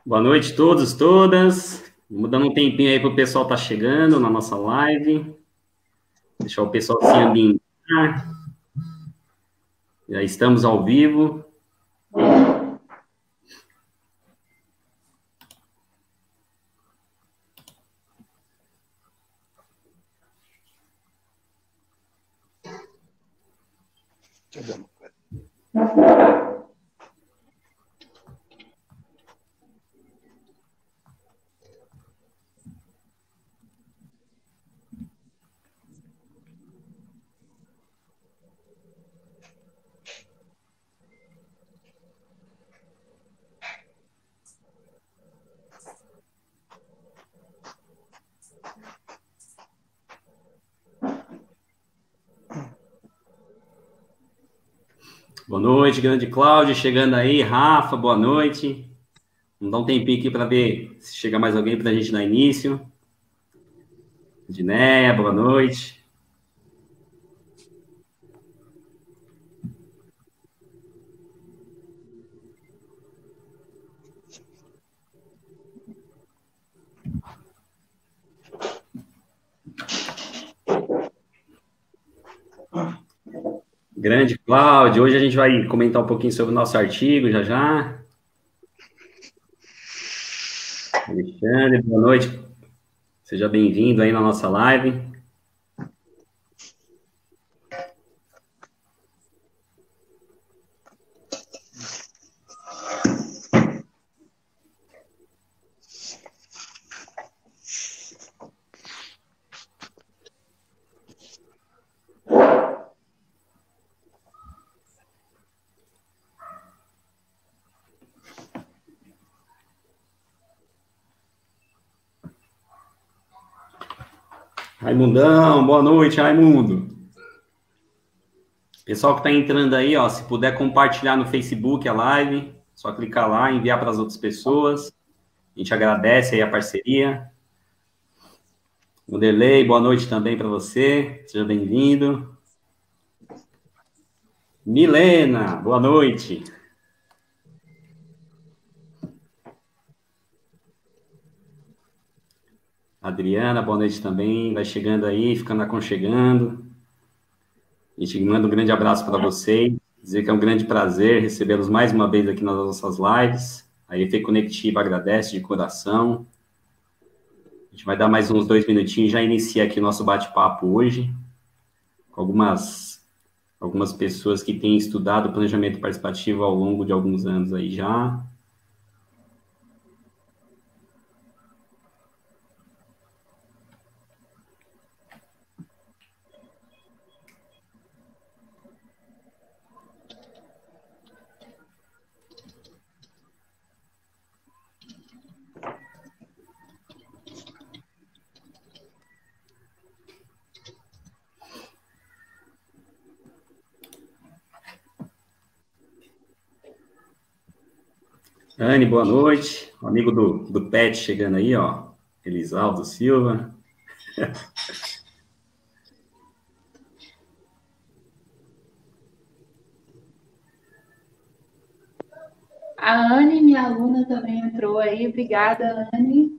Boa noite a todos, todas. Vamos dando um tempinho aí para o pessoal estar chegando na nossa live. Deixar o pessoal se ambientar. Já estamos ao vivo. Boa noite, grande Cláudio, chegando aí. Rafa, boa noite. Vamos dar um tempinho aqui para ver se chega mais alguém para a gente dar início. Dinéia, boa noite. Grande Cláudio, hoje a gente vai comentar um pouquinho sobre o nosso artigo, já já. Alexandre, boa noite. Seja bem-vindo aí na nossa live. Raimundão, boa noite, Raimundo. Pessoal que está entrando aí, ó, se puder compartilhar no Facebook a live, só clicar lá e enviar para as outras pessoas. A gente agradece aí a parceria. Wanderlei, boa noite também para você. Seja bem-vindo. Milena, boa noite. Adriana, boa noite também. Vai chegando aí, ficando aconchegando. A gente manda um grande abraço para vocês. Dizer que é um grande prazer recebê-los mais uma vez aqui nas nossas lives. A EF Conectiva agradece de coração. A gente vai dar mais uns 2 minutinhos, já inicia aqui nosso bate-papo hoje, com algumas pessoas que têm estudado planejamento participativo ao longo de alguns anos aí já. Anne, boa noite. O amigo do Pet chegando aí, ó. Elisaldo Silva. A Anne, minha aluna, também entrou aí. Obrigada, Anne.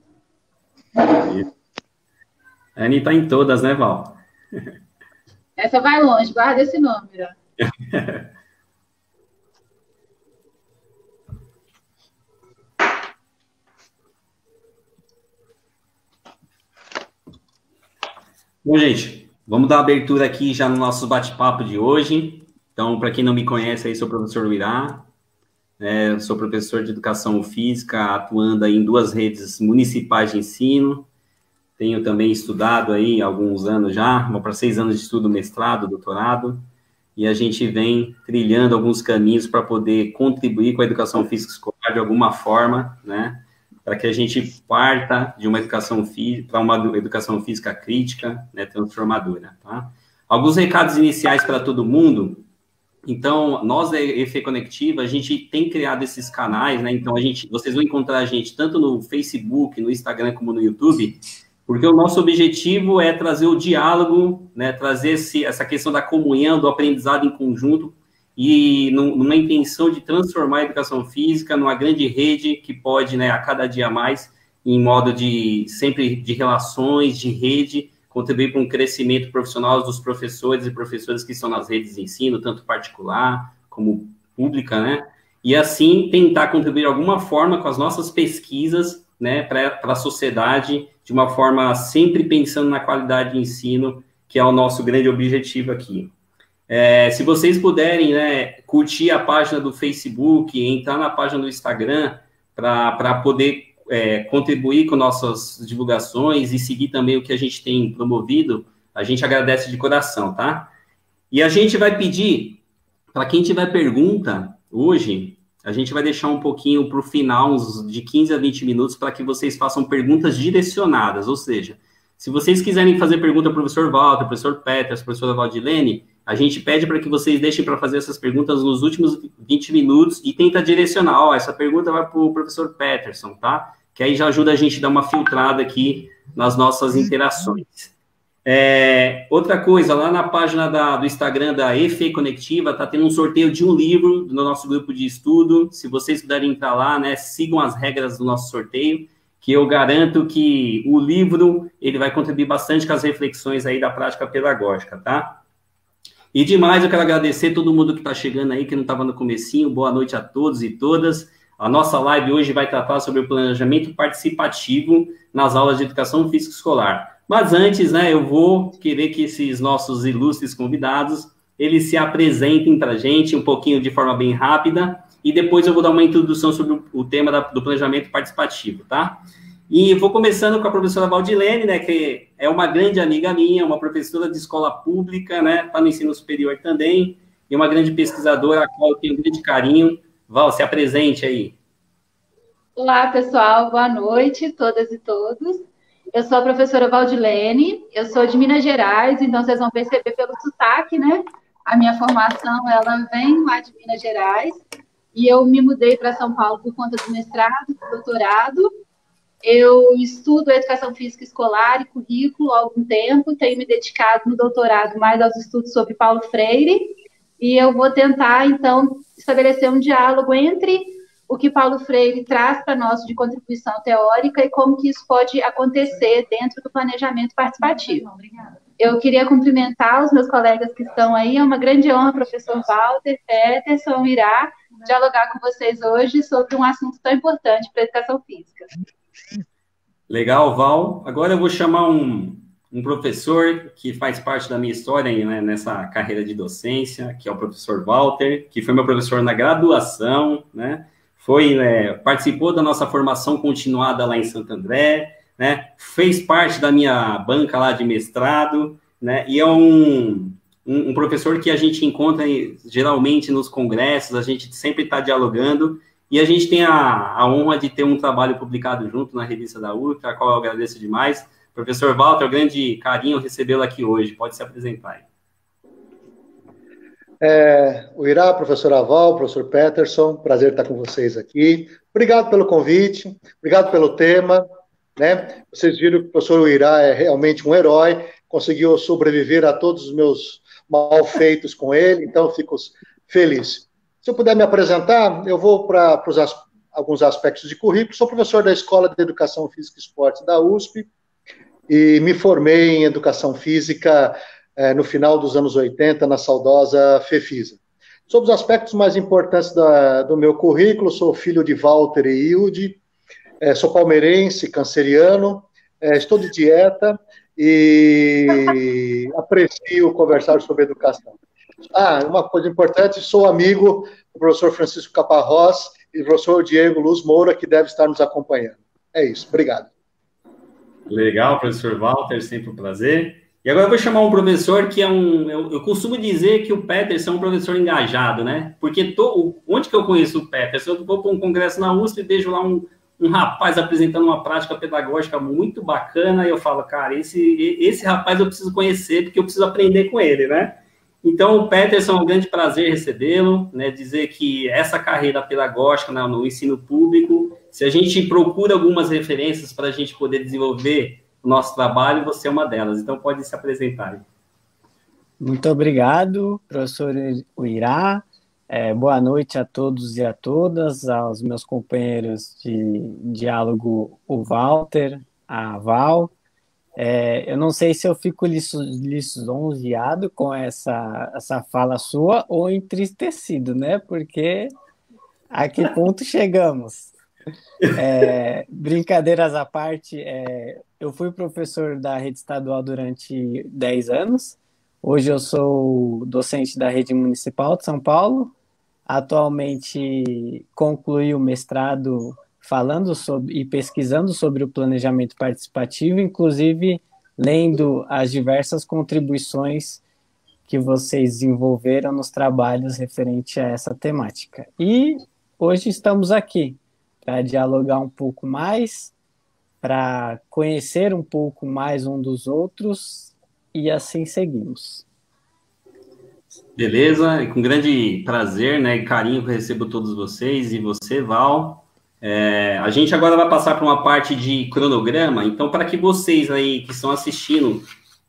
Anne está em todas, né, Val? Essa vai longe, guarda esse número. Bom, gente, vamos dar abertura aqui já no nosso bate-papo de hoje. Então, para quem não me conhece, aí sou o professor Uirá, sou professor de Educação Física, atuando aí em 2 redes municipais de ensino. Tenho também estudado aí há alguns anos já, vou para 6 anos de estudo, mestrado, doutorado, e a gente vem trilhando alguns caminhos para poder contribuir com a educação física escolar de alguma forma, né? Para que a gente parta de uma educação física para uma educação física crítica, né, transformadora, tá? Alguns recados iniciais para todo mundo. Então, nós da EF Conectiva, a gente tem criado esses canais, né? Então, vocês vão encontrar a gente tanto no Facebook, no Instagram, como no YouTube, porque o nosso objetivo é trazer o diálogo, né? Trazer essa questão da comunhão, do aprendizado em conjunto, e numa intenção de transformar a educação física numa grande rede que pode, né, a cada dia mais, em modo de sempre de relações, de rede, contribuir para um crescimento profissional dos professores e professoras que estão nas redes de ensino, tanto particular como pública, né? E assim tentar contribuir de alguma forma com as nossas pesquisas, né, para a sociedade, de uma forma sempre pensando na qualidade de ensino, que é o nosso grande objetivo aqui. Se vocês puderem, né, curtir a página do Facebook, entrar na página do Instagram, para poder contribuir com nossas divulgações e seguir também o que a gente tem promovido, a gente agradece de coração, tá? E a gente vai pedir, para quem tiver pergunta, hoje, a gente vai deixar um pouquinho para o final, uns de 15 a 20 minutos, para que vocês façam perguntas direcionadas, ou seja, se vocês quiserem fazer pergunta ao professor Walter, professor Peters, professora Valdilene, a gente pede para que vocês deixem para fazer essas perguntas nos últimos 20 minutos e tenta direcionar, essa pergunta vai para o professor Peterson, tá? Que aí já ajuda a gente a dar uma filtrada aqui nas nossas interações. Outra coisa, lá na página do Instagram da EFE Conectiva, tá tendo um sorteio de um livro do nosso grupo de estudo. Se vocês puderem entrar lá, né, sigam as regras do nosso sorteio, que eu garanto que o livro, ele vai contribuir bastante com as reflexões aí da prática pedagógica, tá? E demais, eu quero agradecer todo mundo que está chegando aí, que não estava no comecinho. Boa noite a todos e todas. A nossa live hoje vai tratar sobre o planejamento participativo nas aulas de educação física escolar. Mas antes, né, eu vou querer que esses nossos ilustres convidados, eles se apresentem para a gente um pouquinho de forma bem rápida, e depois eu vou dar uma introdução sobre o tema do planejamento participativo, tá? E vou começando com a professora Valdilene, né, que é uma grande amiga minha, uma professora de escola pública, né, está no ensino superior também, e uma grande pesquisadora, a qual eu tenho um grande carinho. Val, se apresente aí. Olá, pessoal, boa noite, todas e todos. Eu sou a professora Valdilene, eu sou de Minas Gerais, então vocês vão perceber pelo sotaque, né? A minha formação, ela vem lá de Minas Gerais, e eu me mudei para São Paulo por conta do mestrado, do doutorado. Eu estudo educação física escolar e currículo há algum tempo, tenho me dedicado no doutorado mais aos estudos sobre Paulo Freire, e eu vou tentar, então, estabelecer um diálogo entre o que Paulo Freire traz para nós de contribuição teórica e como que isso pode acontecer dentro do planejamento participativo. Eu queria cumprimentar os meus colegas que estão aí, é uma grande honra, professor Walter, Peterson, Irá, dialogar com vocês hoje sobre um assunto tão importante para a educação física. Legal, Val. Agora eu vou chamar um professor que faz parte da minha história, né, nessa carreira de docência, que é o professor Walter, que foi meu professor na graduação, né? Participou da nossa formação continuada lá em Santo André, né? Fez parte da minha banca lá de mestrado, né? E é um professor que a gente encontra geralmente nos congressos, a gente sempre está dialogando, e a gente tem a honra de ter um trabalho publicado junto na revista da UFRA, a qual eu agradeço demais. Professor Walter, grande carinho recebê-lo aqui hoje. Pode se apresentar aí. O Irá, professora Val, professor Peterson, prazer estar com vocês aqui. Obrigado pelo convite, obrigado pelo tema, né? Vocês viram que o professor Irá é realmente um herói, conseguiu sobreviver a todos os meus malfeitos com ele, então fico feliz. Se eu puder me apresentar, eu vou para alguns aspectos de currículo. Sou professor da Escola de Educação Física e Esporte da USP e me formei em Educação Física no final dos anos 80, na saudosa FEFISA. Sobre os aspectos mais importantes do meu currículo, sou filho de Walter e Hilde, sou palmeirense, canceriano, estou de dieta e aprecio conversar sobre educação. Uma coisa importante, sou amigo do professor Francisco Caparrós e do professor Diego Luz Moura, que deve estar nos acompanhando. É isso, obrigado. Legal, professor Walter, sempre um prazer. E agora eu vou chamar um professor que eu costumo dizer que o Peterson é um professor engajado, né? Porque onde que eu conheço o Peterson? Eu vou para um congresso na USP e vejo lá um rapaz apresentando uma prática pedagógica muito bacana, e eu falo, cara, esse rapaz eu preciso conhecer, porque eu preciso aprender com ele, né? Então, o Peterson, é um grande prazer recebê-lo, né? Dizer que essa carreira pedagógica no ensino público, se a gente procura algumas referências para a gente poder desenvolver o nosso trabalho, você é uma delas. Então, pode se apresentar. Muito obrigado, professor Irá. Boa noite a todos e a todas, aos meus companheiros de diálogo, o Walter, a Val. Eu não sei se eu fico lisonjeado com essa fala sua ou entristecido, né? Porque a que ponto chegamos? Brincadeiras à parte, eu fui professor da rede estadual durante 10 anos. Hoje eu sou docente da rede municipal de São Paulo. Atualmente concluí o mestrado falando sobre e pesquisando sobre o planejamento participativo, inclusive lendo as diversas contribuições que vocês desenvolveram nos trabalhos referente a essa temática. E hoje estamos aqui para dialogar um pouco mais, para conhecer um pouco mais um dos outros, e assim seguimos. Beleza, com grande prazer, né, e carinho que eu recebo todos vocês, e você, Val. A gente agora vai passar para uma parte de cronograma, então para que vocês aí que estão assistindo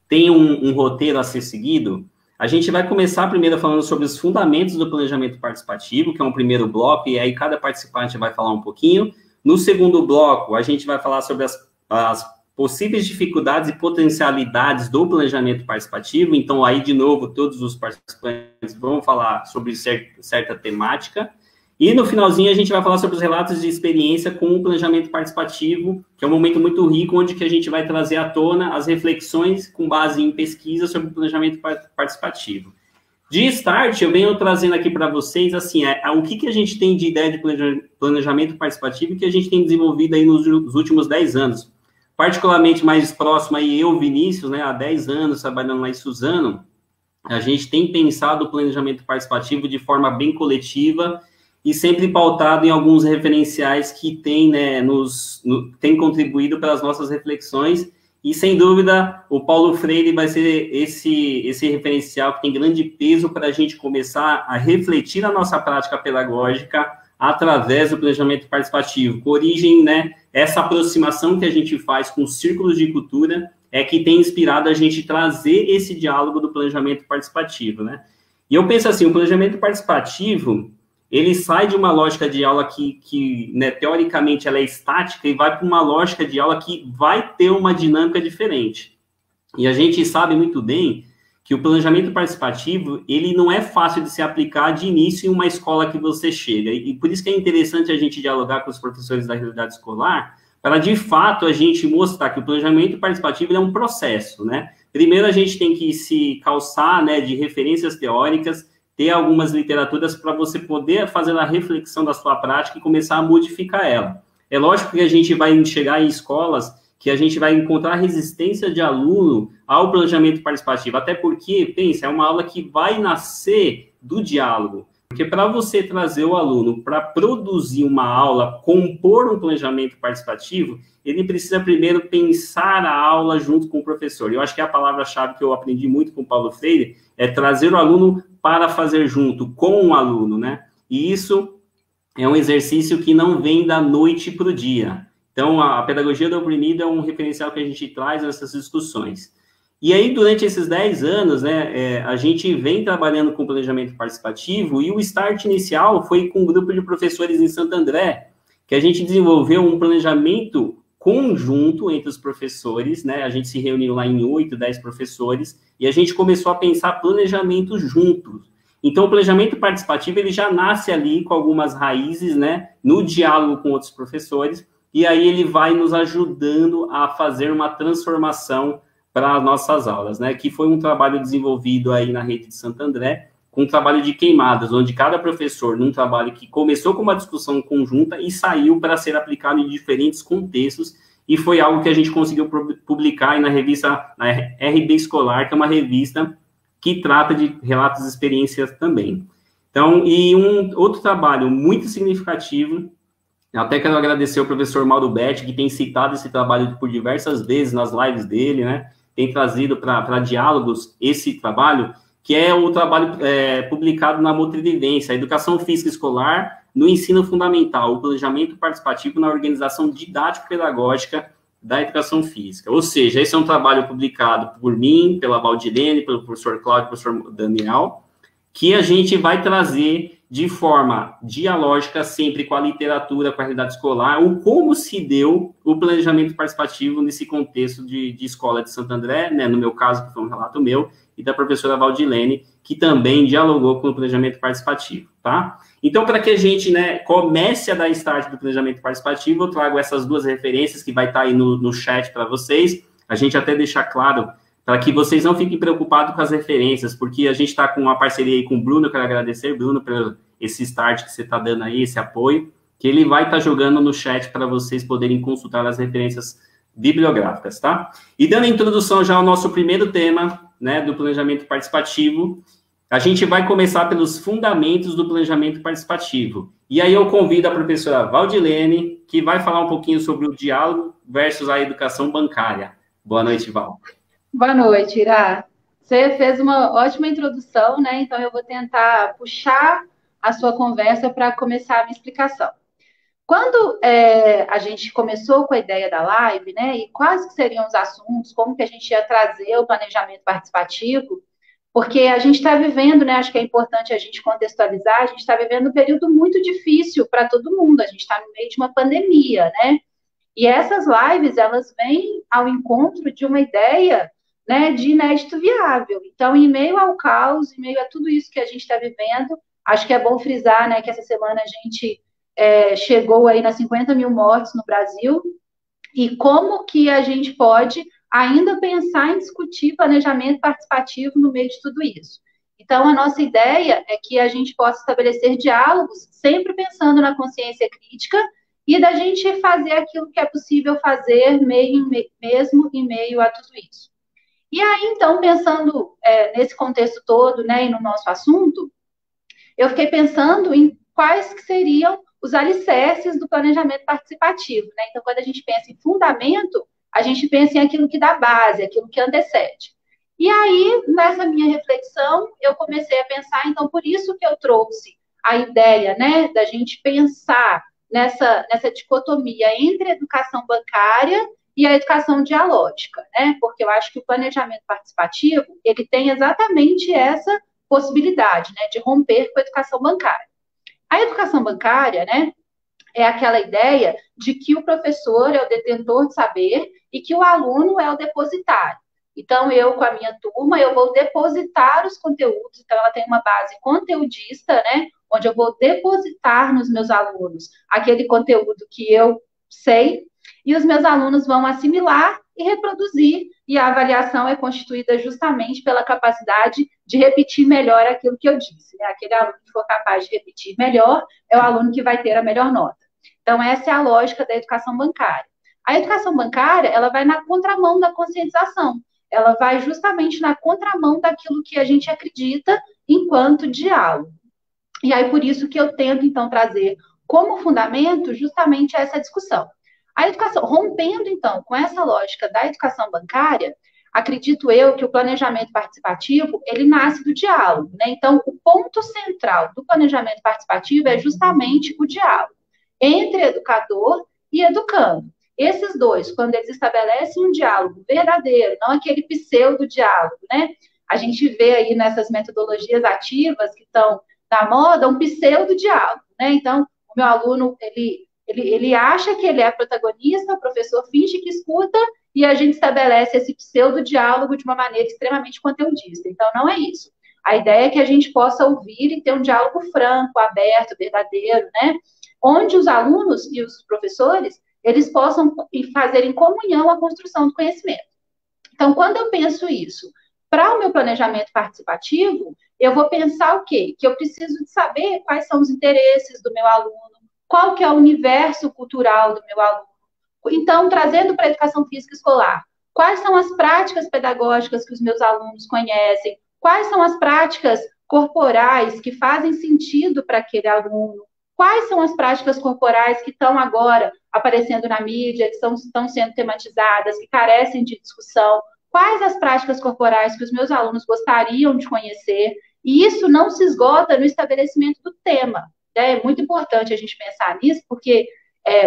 tenham um roteiro a ser seguido, a gente vai começar primeiro falando sobre os fundamentos do planejamento participativo, que é um primeiro bloco, e aí cada participante vai falar um pouquinho. No segundo bloco, a gente vai falar sobre as possíveis dificuldades e potencialidades do planejamento participativo. Então, aí, de novo, todos os participantes vão falar sobre certa temática. E, no finalzinho, a gente vai falar sobre os relatos de experiência com o planejamento participativo, que é um momento muito rico, onde que a gente vai trazer à tona as reflexões com base em pesquisa sobre o planejamento participativo. De start, eu venho trazendo aqui para vocês, assim, o que a gente tem de ideia de planejamento participativo que a gente tem desenvolvido aí nos últimos 10 anos. Particularmente mais próximo aí, eu, Vinícius, né, há 10 anos trabalhando lá em Suzano, a gente tem pensado o planejamento participativo de forma bem coletiva e sempre pautado em alguns referenciais que tem, né, tem contribuído para as nossas reflexões, e sem dúvida o Paulo Freire vai ser esse referencial que tem grande peso para a gente começar a refletir a nossa prática pedagógica através do planejamento participativo, com origem, né, essa aproximação que a gente faz com os círculos de cultura é que tem inspirado a gente trazer esse diálogo do planejamento participativo, né? E eu penso assim, o planejamento participativo, ele sai de uma lógica de aula que né, teoricamente, ela é estática e vai para uma lógica de aula que vai ter uma dinâmica diferente. E a gente sabe muito bem que o planejamento participativo, ele não é fácil de se aplicar de início em uma escola que você chega. E por isso que é interessante a gente dialogar com os professores da realidade escolar, para, de fato, a gente mostrar que o planejamento participativo é um processo, né? Primeiro, a gente tem que se calçar, né, de referências teóricas, ter algumas literaturas para você poder fazer a reflexão da sua prática e começar a modificar ela. É lógico que a gente vai chegar em escolas que a gente vai encontrar resistência de aluno ao planejamento participativo, até porque, pensa, é uma aula que vai nascer do diálogo, porque para você trazer o aluno para produzir uma aula, compor um planejamento participativo, ele precisa primeiro pensar a aula junto com o professor. Eu acho que a palavra-chave que eu aprendi muito com o Paulo Freire é trazer o aluno para fazer junto com o aluno, né? E isso é um exercício que não vem da noite para o dia. Então, a pedagogia do oprimido é um referencial que a gente traz nessas discussões. E aí, durante esses 10 anos, né, a gente vem trabalhando com planejamento participativo, e o start inicial foi com um grupo de professores em Santo André, que a gente desenvolveu um planejamento conjunto entre os professores, né, a gente se reuniu lá em 8, 10 professores, e a gente começou a pensar planejamento juntos. Então, o planejamento participativo, ele já nasce ali com algumas raízes, né, no diálogo com outros professores, e aí ele vai nos ajudando a fazer uma transformação para as nossas aulas, né? Que foi um trabalho desenvolvido aí na rede de Santo André, com um trabalho de queimadas, onde cada professor, num trabalho que começou com uma discussão conjunta e saiu para ser aplicado em diferentes contextos, e foi algo que a gente conseguiu publicar aí na revista, na RB Escolar, que é uma revista que trata de relatos de experiências também. Então, e um outro trabalho muito significativo, até quero agradecer ao professor Mauro Betti, que tem citado esse trabalho por diversas vezes nas lives dele, né? Tem trazido para diálogos esse trabalho, que é o trabalho publicado na Motrivivência, a Educação Física Escolar no Ensino Fundamental, o Planejamento Participativo na Organização Didático-Pedagógica da Educação Física. Ou seja, esse é um trabalho publicado por mim, pela Valdilene, pelo professor Cláudio e professor Daniel, que a gente vai trazer de forma dialógica, sempre com a literatura, com a realidade escolar, ou como se deu o planejamento participativo nesse contexto de escola de Santo André, né, no meu caso, que foi um relato meu, e da professora Valdilene, que também dialogou com o planejamento participativo, tá? Então, para que a gente, né, comece a dar start do planejamento participativo, eu trago essas duas referências que vai estar aí no chat para vocês, a gente até deixar claro, para que vocês não fiquem preocupados com as referências, porque a gente está com uma parceria aí com o Bruno, eu quero agradecer, Bruno, pelo esse start que você está dando aí, esse apoio, que ele vai estar jogando no chat para vocês poderem consultar as referências bibliográficas, tá? E dando a introdução já ao nosso primeiro tema, né, do planejamento participativo, a gente vai começar pelos fundamentos do planejamento participativo. E aí eu convido a professora Valdilene, que vai falar um pouquinho sobre o diálogo versus a educação bancária. Boa noite, Val. Boa noite, Irá. Você fez uma ótima introdução, né? Então eu vou tentar puxar a sua conversa para começar a minha explicação. Quando a gente começou com a ideia da live, né? E quais que seriam os assuntos, como que a gente ia trazer o planejamento participativo, porque a gente está vivendo, né? Acho que é importante a gente contextualizar, a gente está vivendo um período muito difícil para todo mundo, a gente está no meio de uma pandemia, né? E essas lives, elas vêm ao encontro de uma ideia, né, de inédito viável. Então, em meio ao caos, em meio a tudo isso que a gente está vivendo, acho que é bom frisar, né, que essa semana a gente chegou aí nas 50 mil mortes no Brasil, e como que a gente pode ainda pensar em discutir planejamento participativo no meio de tudo isso. Então, a nossa ideia é que a gente possa estabelecer diálogos, sempre pensando na consciência crítica, e da gente fazer aquilo que é possível fazer mesmo em meio a tudo isso. E aí, então, pensando nesse contexto todo, né, e no nosso assunto, eu fiquei pensando em quais que seriam os alicerces do planejamento participativo, né? Então, quando a gente pensa em fundamento, a gente pensa em aquilo que dá base, aquilo que antecede. E aí, nessa minha reflexão, eu comecei a pensar, então, por isso que eu trouxe a ideia, né, da gente pensar nessa dicotomia entre a educação bancária e a educação dialógica, né? Porque eu acho que o planejamento participativo, ele tem exatamente essa possibilidade, né, de romper com a educação bancária. A educação bancária, né, é aquela ideia de que o professor é o detentor de saber e que o aluno é o depositário. Então, eu, com a minha turma, eu vou depositar os conteúdos, então ela tem uma base conteudista, né, onde eu vou depositar nos meus alunos aquele conteúdo que eu sei, e os meus alunos vão assimilar e reproduzir, e a avaliação é constituída justamente pela capacidade de repetir melhor aquilo que eu disse, né? Aquele aluno que for capaz de repetir melhor é o aluno que vai ter a melhor nota. Então, essa é a lógica da educação bancária. A educação bancária, ela vai na contramão da conscientização, ela vai justamente na contramão daquilo que a gente acredita enquanto diálogo. E aí, por isso que eu tento, então, trazer como fundamento justamente essa discussão. A educação, rompendo, então, com essa lógica da educação bancária, acredito eu que o planejamento participativo, ele nasce do diálogo, né? Então, o ponto central do planejamento participativo é justamente o diálogo entre educador e educando. Esses dois, quando eles estabelecem um diálogo verdadeiro, não aquele pseudo-diálogo, né? A gente vê aí nessas metodologias ativas que estão na moda um pseudo-diálogo, né? Então, o meu aluno, ele acha que ele é protagonista, o professor finge que escuta, e a gente estabelece esse pseudo-diálogo de uma maneira extremamente conteudista. Então, não é isso. A ideia é que a gente possa ouvir e ter um diálogo franco, aberto, verdadeiro, né? Onde os alunos e os professores, eles possam fazer em comunhão a construção do conhecimento. Então, quando eu penso isso, para o meu planejamento participativo, eu vou pensar o quê? Que eu preciso de saber quais são os interesses do meu aluno, qual que é o universo cultural do meu aluno. Então, trazendo para a educação física escolar, quais são as práticas pedagógicas que os meus alunos conhecem, quais são as práticas corporais que fazem sentido para aquele aluno, quais são as práticas corporais que estão agora aparecendo na mídia, que estão sendo tematizadas, que carecem de discussão, quais as práticas corporais que os meus alunos gostariam de conhecer, e isso não se esgota no estabelecimento do tema. É muito importante a gente pensar nisso, porque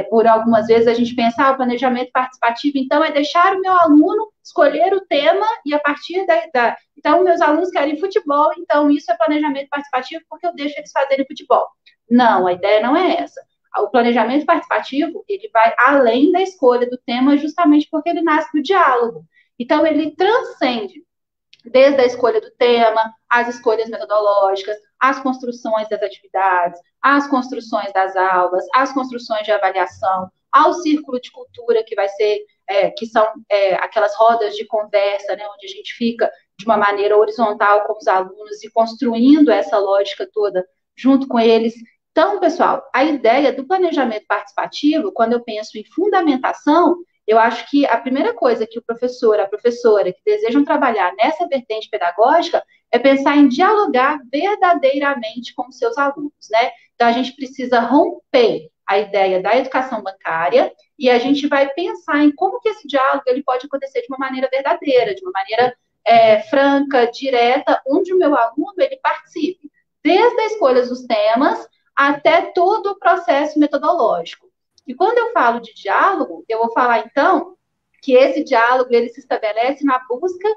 por algumas vezes a gente pensa, o planejamento participativo, então, é deixar o meu aluno escolher o tema e a partir Então, meus alunos querem futebol, então isso é planejamento participativo porque eu deixo eles fazerem futebol. Não, a ideia não é essa. O planejamento participativo, ele vai além da escolha do tema justamente porque ele nasce do diálogo. Então, ele transcende desde a escolha do tema, as escolhas metodológicas, as construções das atividades, as construções das aulas, as construções de avaliação, ao círculo de cultura, que vai ser, que são aquelas rodas de conversa, né, onde a gente fica de uma maneira horizontal com os alunos e construindo essa lógica toda junto com eles. Então, pessoal, a ideia do planejamento participativo, quando eu penso em fundamentação, eu acho que a primeira coisa que o professor, a professora que desejam trabalhar nessa vertente pedagógica é pensar em dialogar verdadeiramente com os seus alunos, né? Então, a gente precisa romper a ideia da educação bancária e a gente vai pensar em como que esse diálogo ele pode acontecer de uma maneira verdadeira, de uma maneira franca, direta, onde o meu aluno ele participe, desde a escolha dos temas até todo o processo metodológico. E quando eu falo de diálogo, eu vou falar, então, que esse diálogo ele se estabelece na busca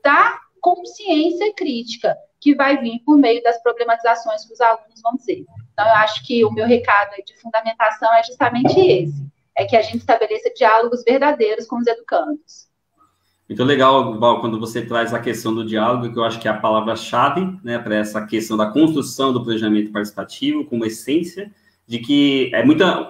da consciência crítica, que vai vir por meio das problematizações que os alunos vão ter. Então, eu acho que o meu recado de fundamentação é justamente esse, é que a gente estabeleça diálogos verdadeiros com os educandos. Muito legal, Val, quando você traz a questão do diálogo, que eu acho que é a palavra-chave, né, para essa questão da construção do planejamento participativo, como essência, de que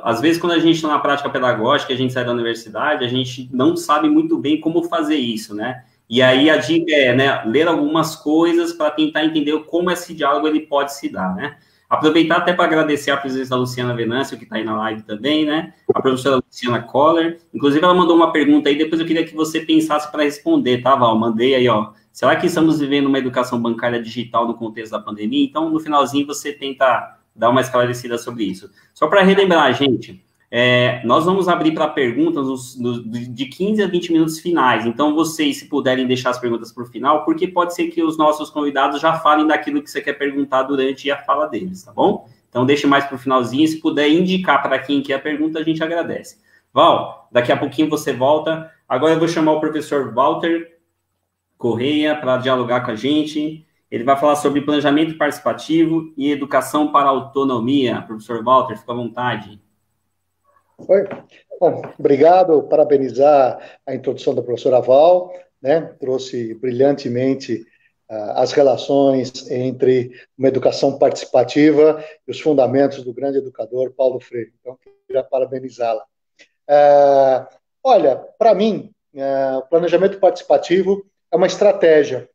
às vezes quando a gente está na prática pedagógica, a gente sai da universidade, a gente não sabe muito bem como fazer isso, né? E aí a dica é, né, ler algumas coisas para tentar entender como esse diálogo ele pode se dar, né? Aproveitar até para agradecer a presença da Luciana Venâncio, que está aí na live também, né? A professora Luciana Coller. Inclusive, ela mandou uma pergunta aí, depois eu queria que você pensasse para responder, tá, Val? Mandei aí, ó. Será que estamos vivendo uma educação bancária digital no contexto da pandemia? Então, no finalzinho, você tenta dar uma esclarecida sobre isso. Só para relembrar, gente, nós vamos abrir para perguntas de 15 a 20 minutos finais. Então, vocês, se puderem deixar as perguntas para o final, porque pode ser que os nossos convidados já falem daquilo que você quer perguntar durante a fala deles, tá bom? Então, deixe mais para o finalzinho. Se puder indicar para quem quer a pergunta, a gente agradece. Val, daqui a pouquinho você volta. Agora eu vou chamar o professor Walter Correia para dialogar com a gente. Ele vai falar sobre planejamento participativo e educação para a autonomia. Professor Walter, fica à vontade. Oi. Bom, obrigado, parabenizar a introdução da professora Val, né? Trouxe brilhantemente as relações entre uma educação participativa e os fundamentos do grande educador Paulo Freire. Então, queria parabenizá-la. Olha, para mim, o planejamento participativo é uma estratégia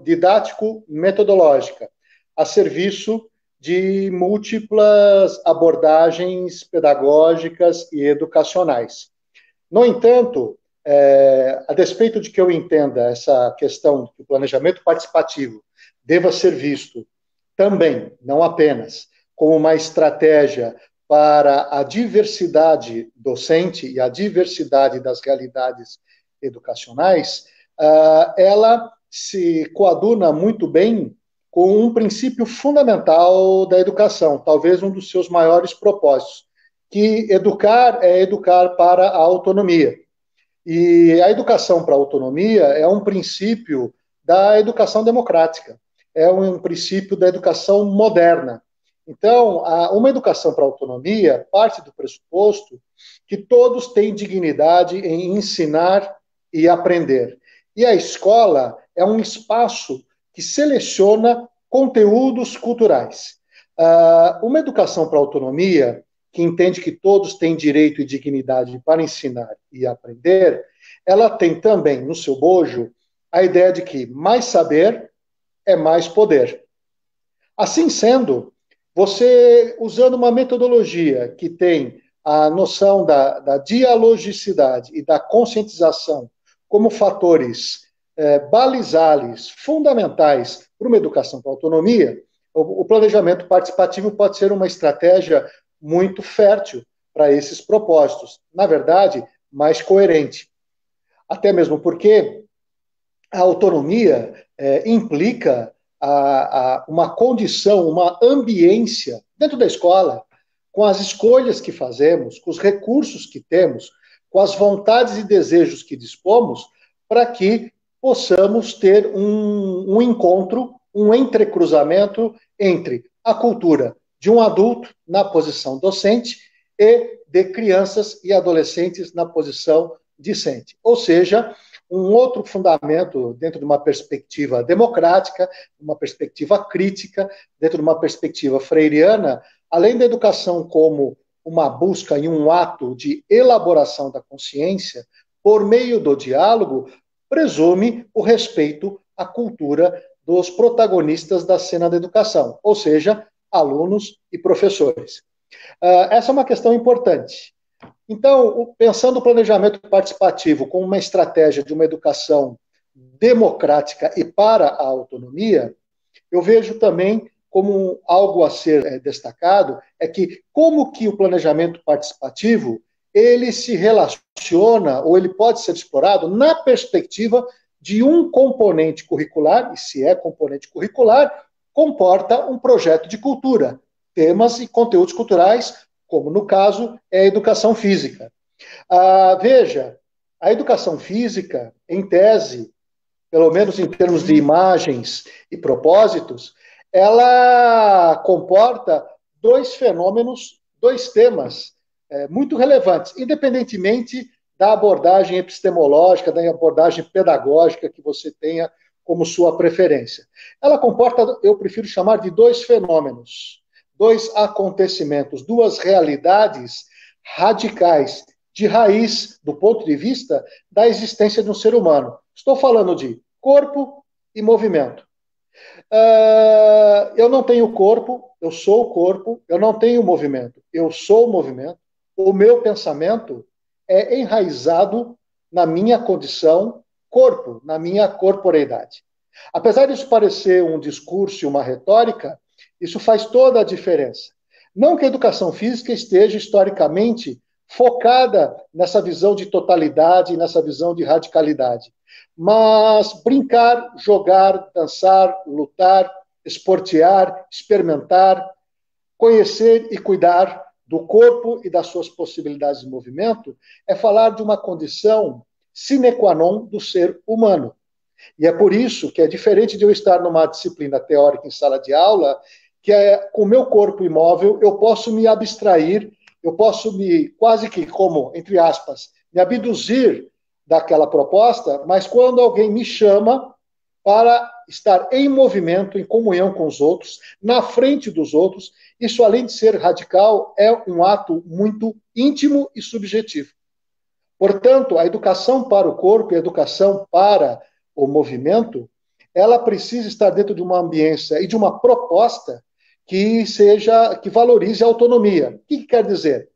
didático-metodológica a serviço de múltiplas abordagens pedagógicas e educacionais. No entanto, a despeito de que eu entenda essa questão que o planejamento participativo deva ser visto também, não apenas, como uma estratégia para a diversidade docente e a diversidade das realidades educacionais, ela se coaduna muito bem com um princípio fundamental da educação, talvez um dos seus maiores propósitos, que educar é educar para a autonomia. E a educação para a autonomia é um princípio da educação democrática, é um princípio da educação moderna. Então, uma educação para a autonomia parte do pressuposto que todos têm dignidade em ensinar e aprender. E a escola é um espaço que seleciona conteúdos culturais. Uma educação para a autonomia, que entende que todos têm direito e dignidade para ensinar e aprender, ela tem também no seu bojo a ideia de que mais saber é mais poder. Assim sendo, você, usando uma metodologia que tem a noção da dialogicidade e da conscientização como fatores balizais, fundamentais para uma educação para a autonomia, o planejamento participativo pode ser uma estratégia muito fértil para esses propósitos. Na verdade, mais coerente. Até mesmo porque a autonomia implica uma condição, uma ambiência dentro da escola, com as escolhas que fazemos, com os recursos que temos, com as vontades e desejos que dispomos, para que possamos ter um encontro, um entrecruzamento entre a cultura de um adulto na posição docente e de crianças e adolescentes na posição discente. Ou seja, um outro fundamento dentro de uma perspectiva democrática, uma perspectiva crítica, dentro de uma perspectiva freiriana, além da educação como uma busca e um ato de elaboração da consciência, por meio do diálogo, presume o respeito à cultura dos protagonistas da cena da educação, ou seja, alunos e professores. Essa é uma questão importante. Então, pensando o planejamento participativo como uma estratégia de uma educação democrática e para a autonomia, eu vejo também como algo a ser destacado, é que como que o planejamento participativo, ele se relaciona, ou ele pode ser explorado na perspectiva de um componente curricular, e se é componente curricular, comporta um projeto de cultura, temas e conteúdos culturais, como no caso é a educação física. Veja, a educação física, em tese, pelo menos em termos de imagens e propósitos, ela comporta dois fenômenos, dois temas muito relevantes, independentemente da abordagem epistemológica, da abordagem pedagógica que você tenha como sua preferência. Ela comporta, eu prefiro chamar de dois fenômenos, dois acontecimentos, duas realidades radicais, de raiz, do ponto de vista da existência de um ser humano. Estou falando de corpo e movimento. Eu não tenho corpo, eu sou o corpo, eu não tenho movimento, eu sou o movimento. O meu pensamento é enraizado na minha condição corpo, na minha corporeidade. Apesar disso parecer um discurso e uma retórica, isso faz toda a diferença. Não que a educação física esteja historicamente focada nessa visão de totalidade, nessa visão de radicalidade, mas brincar, jogar, dançar, lutar, esportear, experimentar, conhecer e cuidar do corpo e das suas possibilidades de movimento é falar de uma condição sine qua non do ser humano. E é por isso que é diferente de eu estar numa disciplina teórica em sala de aula, que com o meu corpo imóvel eu posso me abstrair, eu posso quase que como, entre aspas, me abduzir daquela proposta, mas quando alguém me chama para estar em movimento, em comunhão com os outros, na frente dos outros, isso, além de ser radical, é um ato muito íntimo e subjetivo. Portanto, a educação para o corpo e a educação para o movimento, ela precisa estar dentro de uma ambiência e de uma proposta que valorize a autonomia. O que quer dizer?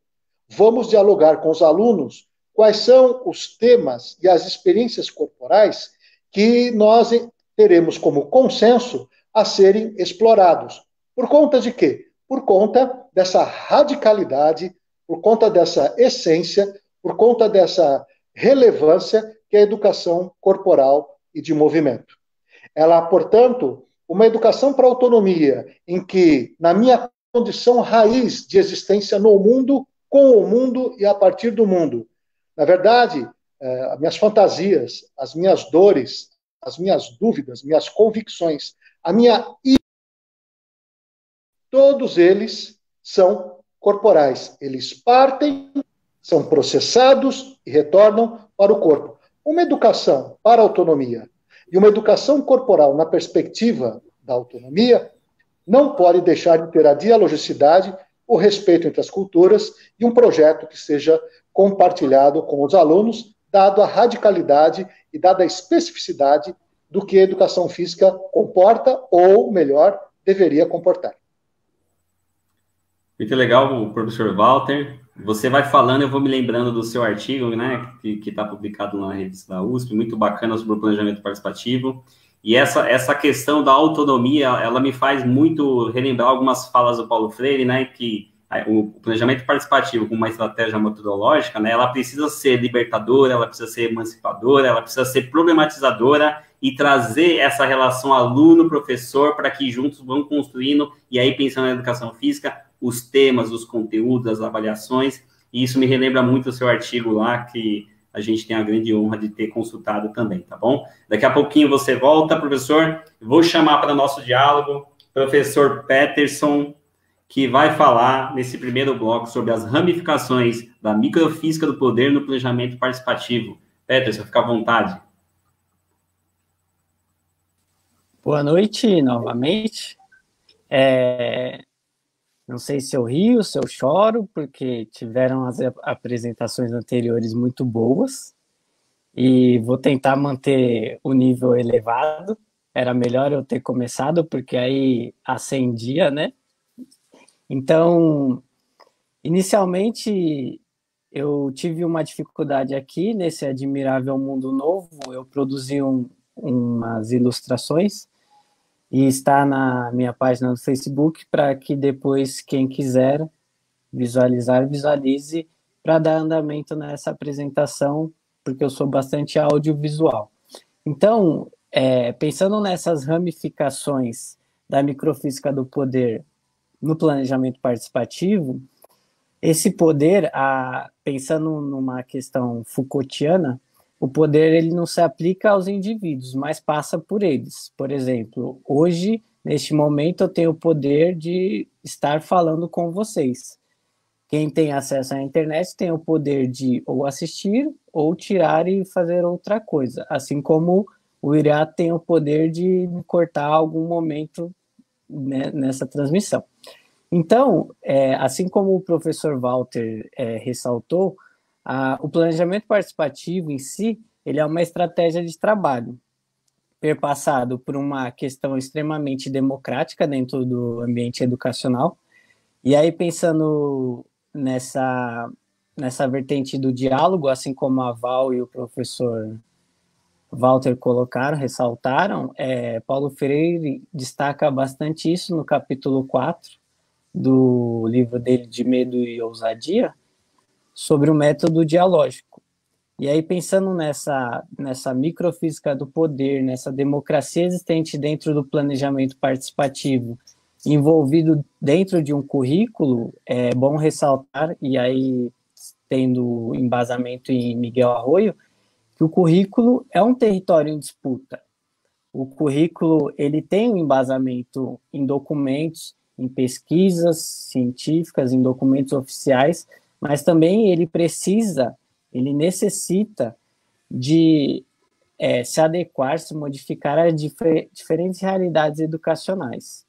Vamos dialogar com os alunos quais são os temas e as experiências corporais que nós teremos como consenso a serem explorados. Por conta de quê? Por conta dessa radicalidade, por conta dessa essência, por conta dessa relevância que é a educação corporal e de movimento. Ela, portanto, uma educação para a autonomia, em que, na minha condição raiz de existência no mundo, com o mundo e a partir do mundo, na verdade, as minhas fantasias, as minhas dores, as minhas dúvidas, minhas convicções, todos eles são corporais. Eles partem, são processados e retornam para o corpo. Uma educação para a autonomia e uma educação corporal na perspectiva da autonomia não pode deixar de ter a dialogicidade, o respeito entre as culturas e um projeto que seja compartilhado com os alunos, dado a radicalidade e dada a especificidade do que a educação física comporta, ou, melhor, deveria comportar. Muito legal, professor Walter. Você vai falando, eu vou me lembrando do seu artigo, né, que está publicado na revista da USP, muito bacana sobre o planejamento participativo. E essa questão da autonomia, ela me faz muito relembrar algumas falas do Paulo Freire, né, que o planejamento participativo com uma estratégia metodológica, né, ela precisa ser libertadora, ela precisa ser emancipadora, ela precisa ser problematizadora e trazer essa relação aluno-professor para que juntos vão construindo, e aí pensando na educação física, os temas, os conteúdos, as avaliações, e isso me relembra muito o seu artigo lá, que a gente tem a grande honra de ter consultado também, tá bom? Daqui a pouquinho você volta, professor. Vou chamar para o nosso diálogo professor Peterson, que vai falar nesse primeiro bloco sobre as ramificações da microfísica do poder no planejamento participativo. Peterson, fica à vontade. Boa noite, novamente. Não sei se eu rio, se eu choro, porque tiveram as apresentações anteriores muito boas, e vou tentar manter o nível elevado. Era melhor eu ter começado, porque aí acendia, né? Então, inicialmente, eu tive uma dificuldade aqui nesse Admirável Mundo Novo. Eu produzi umas ilustrações e está na minha página do Facebook para que depois quem quiser visualizar, visualize, para dar andamento nessa apresentação, porque eu sou bastante audiovisual. Então, pensando nessas ramificações da microfísica do poder no planejamento participativo, esse poder, pensando numa questão Foucaultiana, o poder ele não se aplica aos indivíduos, mas passa por eles. Por exemplo, hoje, neste momento, eu tenho o poder de estar falando com vocês. Quem tem acesso à internet tem o poder de ou assistir ou tirar e fazer outra coisa, assim como o Irá tem o poder de me cortar algum momento, né, nessa transmissão. Então, assim como o professor Walter ressaltou, o planejamento participativo em si, ele é uma estratégia de trabalho, perpassado por uma questão extremamente democrática dentro do ambiente educacional. E aí, pensando nessa vertente do diálogo, assim como a Val e o professor Walter colocaram, ressaltaram, Paulo Freire destaca bastante isso no capítulo 4 do livro dele de Medo e Ousadia, sobre o método dialógico. E aí, pensando nessa microfísica do poder, nessa democracia existente dentro do planejamento participativo, envolvido dentro de um currículo, é bom ressaltar, e aí tendo embasamento em Miguel Arroyo, que o currículo é um território em disputa. O currículo ele tem um embasamento em documentos, em pesquisas científicas, em documentos oficiais, mas também ele necessita de se adequar, se modificar a diferentes realidades educacionais.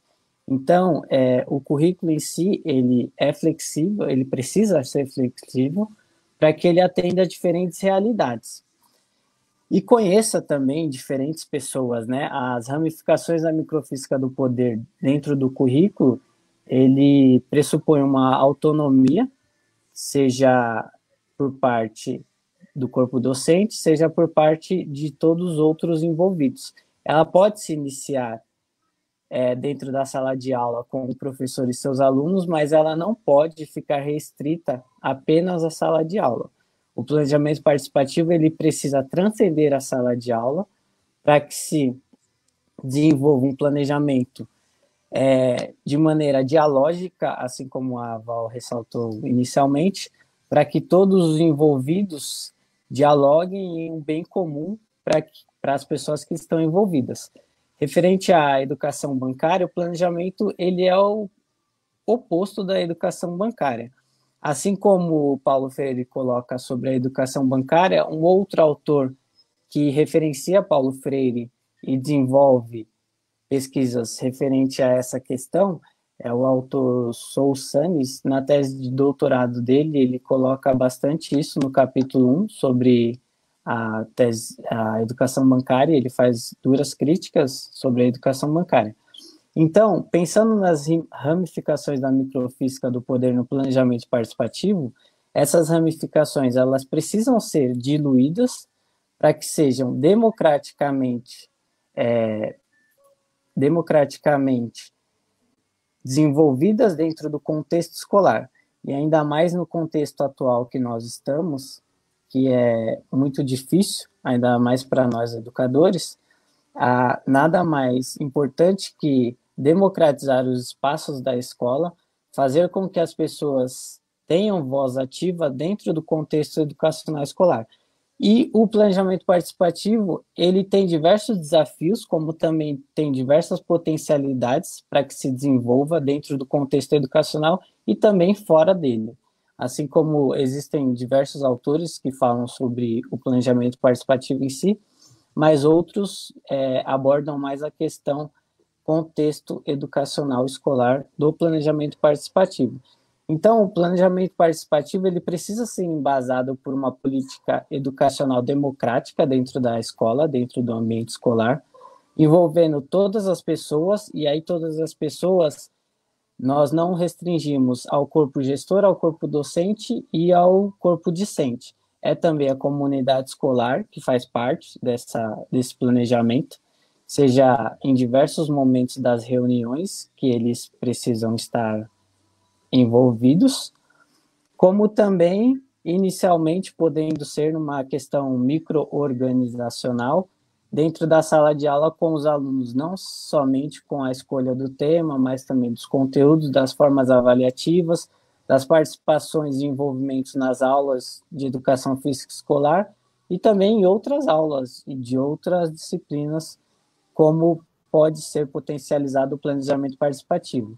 Então, o currículo em si, ele é flexível, ele precisa ser flexível para que ele atenda a diferentes realidades. E conheça também diferentes pessoas, né? As ramificações da microfísica do poder dentro do currículo, ele pressupõe uma autonomia, seja por parte do corpo docente, seja por parte de todos os outros envolvidos. Ela pode se iniciar dentro da sala de aula com o professor e seus alunos, mas ela não pode ficar restrita apenas à sala de aula. O planejamento participativo ele precisa transcender a sala de aula para que se desenvolva um planejamento de maneira dialógica, assim como a Val ressaltou inicialmente, para que todos os envolvidos dialoguem em um bem comum para as pessoas que estão envolvidas. Referente à educação bancária, o planejamento ele é o oposto da educação bancária. Assim como o Paulo Freire coloca sobre a educação bancária, um outro autor que referencia Paulo Freire e desenvolve pesquisas referente a essa questão é o autor Saul Sannes. Na tese de doutorado dele, ele coloca bastante isso no capítulo 1 sobre a educação bancária. Ele faz duras críticas sobre a educação bancária. Então, pensando nas ramificações da microfísica do poder no planejamento participativo, essas ramificações elas precisam ser diluídas para que sejam democraticamente desenvolvidas dentro do contexto escolar. E ainda mais no contexto atual que nós estamos, que é muito difícil, ainda mais para nós educadores, nada mais importante que democratizar os espaços da escola, fazer com que as pessoas tenham voz ativa dentro do contexto educacional escolar. E o planejamento participativo, ele tem diversos desafios, como também tem diversas potencialidades para que se desenvolva dentro do contexto educacional e também fora dele. Assim como existem diversos autores que falam sobre o planejamento participativo em si, mas outros abordam mais a questão contexto educacional escolar do planejamento participativo. Então, o planejamento participativo ele precisa ser embasado por uma política educacional democrática dentro da escola, dentro do ambiente escolar, envolvendo todas as pessoas, e aí todas as pessoas nós não restringimos ao corpo gestor, ao corpo docente e ao corpo discente. É também a comunidade escolar que faz parte desse planejamento, seja em diversos momentos das reuniões que eles precisam estar envolvidos, como também, inicialmente, podendo ser numa questão micro-organizacional, dentro da sala de aula com os alunos, não somente com a escolha do tema, mas também dos conteúdos, das formas avaliativas, das participações e envolvimentos nas aulas de educação física escolar e também em outras aulas e de outras disciplinas, como pode ser potencializado o planejamento participativo.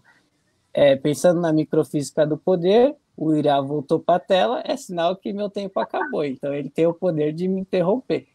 Pensando na microfísica do poder, o Irá voltou para a tela, é sinal que meu tempo acabou, então ele tem o poder de me interromper.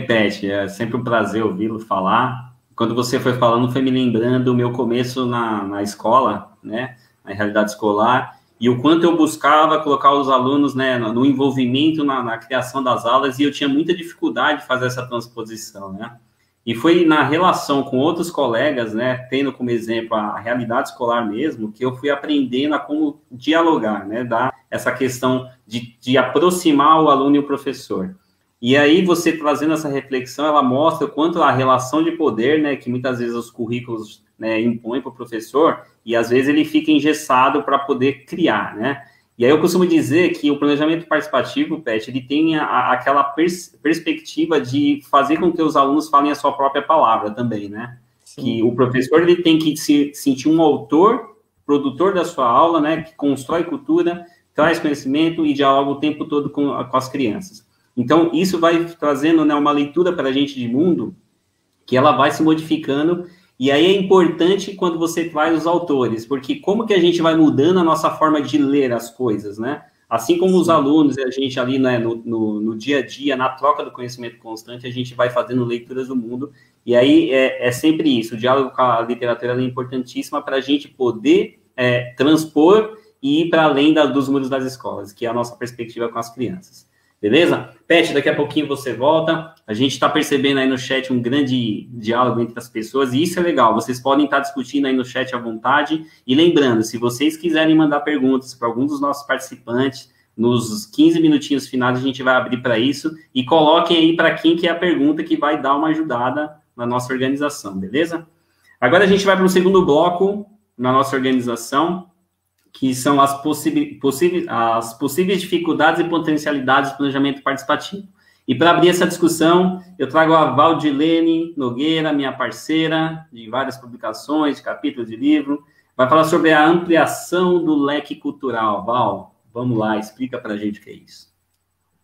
Pet, é sempre um prazer ouvi-lo falar. Quando você foi falando, foi me lembrando o meu começo na escola, né, na realidade escolar, e o quanto eu buscava colocar os alunos, né, no envolvimento na criação das aulas, e eu tinha muita dificuldade de fazer essa transposição, né. E foi na relação com outros colegas, né, tendo como exemplo a realidade escolar mesmo, que eu fui aprendendo a como dialogar, né, essa questão de aproximar o aluno e o professor. E aí, você trazendo essa reflexão, ela mostra o quanto a relação de poder, né, que muitas vezes os currículos, né, impõem para o professor, e às vezes ele fica engessado para poder criar, né. E aí eu costumo dizer que o planejamento participativo, Pet, ele tem aquela perspectiva de fazer com que os alunos falem a sua própria palavra também, né. Sim. Que o professor ele tem que se sentir um autor, produtor da sua aula, né, que constrói cultura, traz conhecimento e dialoga o tempo todo com as crianças. Então, isso vai trazendo, né, uma leitura para a gente de mundo, que ela vai se modificando, e aí é importante quando você traz os autores, porque como que a gente vai mudando a nossa forma de ler as coisas, né? Assim como os alunos e a gente ali, né, no dia a dia, na troca do conhecimento constante, a gente vai fazendo leituras do mundo, e aí é sempre isso, o diálogo com a literatura é importantíssima para a gente poder transpor e ir para além dos muros das escolas, que é a nossa perspectiva com as crianças. Beleza? Pet, daqui a pouquinho você volta. A gente está percebendo aí no chat um grande diálogo entre as pessoas, e isso é legal. Vocês podem estar discutindo aí no chat à vontade. E lembrando, se vocês quiserem mandar perguntas para algum dos nossos participantes, nos 15 minutinhos finais a gente vai abrir para isso. E coloquem aí para quem que é a pergunta que vai dar uma ajudada na nossa organização, beleza? Agora a gente vai para o segundo bloco na nossa organização, que são as possíveis dificuldades e potencialidades do planejamento participativo. E para abrir essa discussão, eu trago a Valdilene Nogueira, minha parceira de várias publicações, de capítulos de livro, vai falar sobre a ampliação do leque cultural. Val, vamos lá, explica para a gente o que é isso.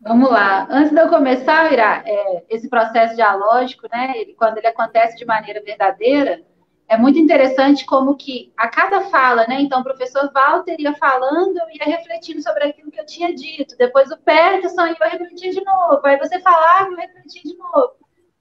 Vamos lá. Antes de eu começar, Ira, esse processo dialógico, né, quando ele acontece de maneira verdadeira, é muito interessante como que a cada fala, né? Então, o professor Walter ia falando, eu ia refletindo sobre aquilo que eu tinha dito. Depois o Peterson ia refletir de novo. Aí você falava e eu refletia de novo.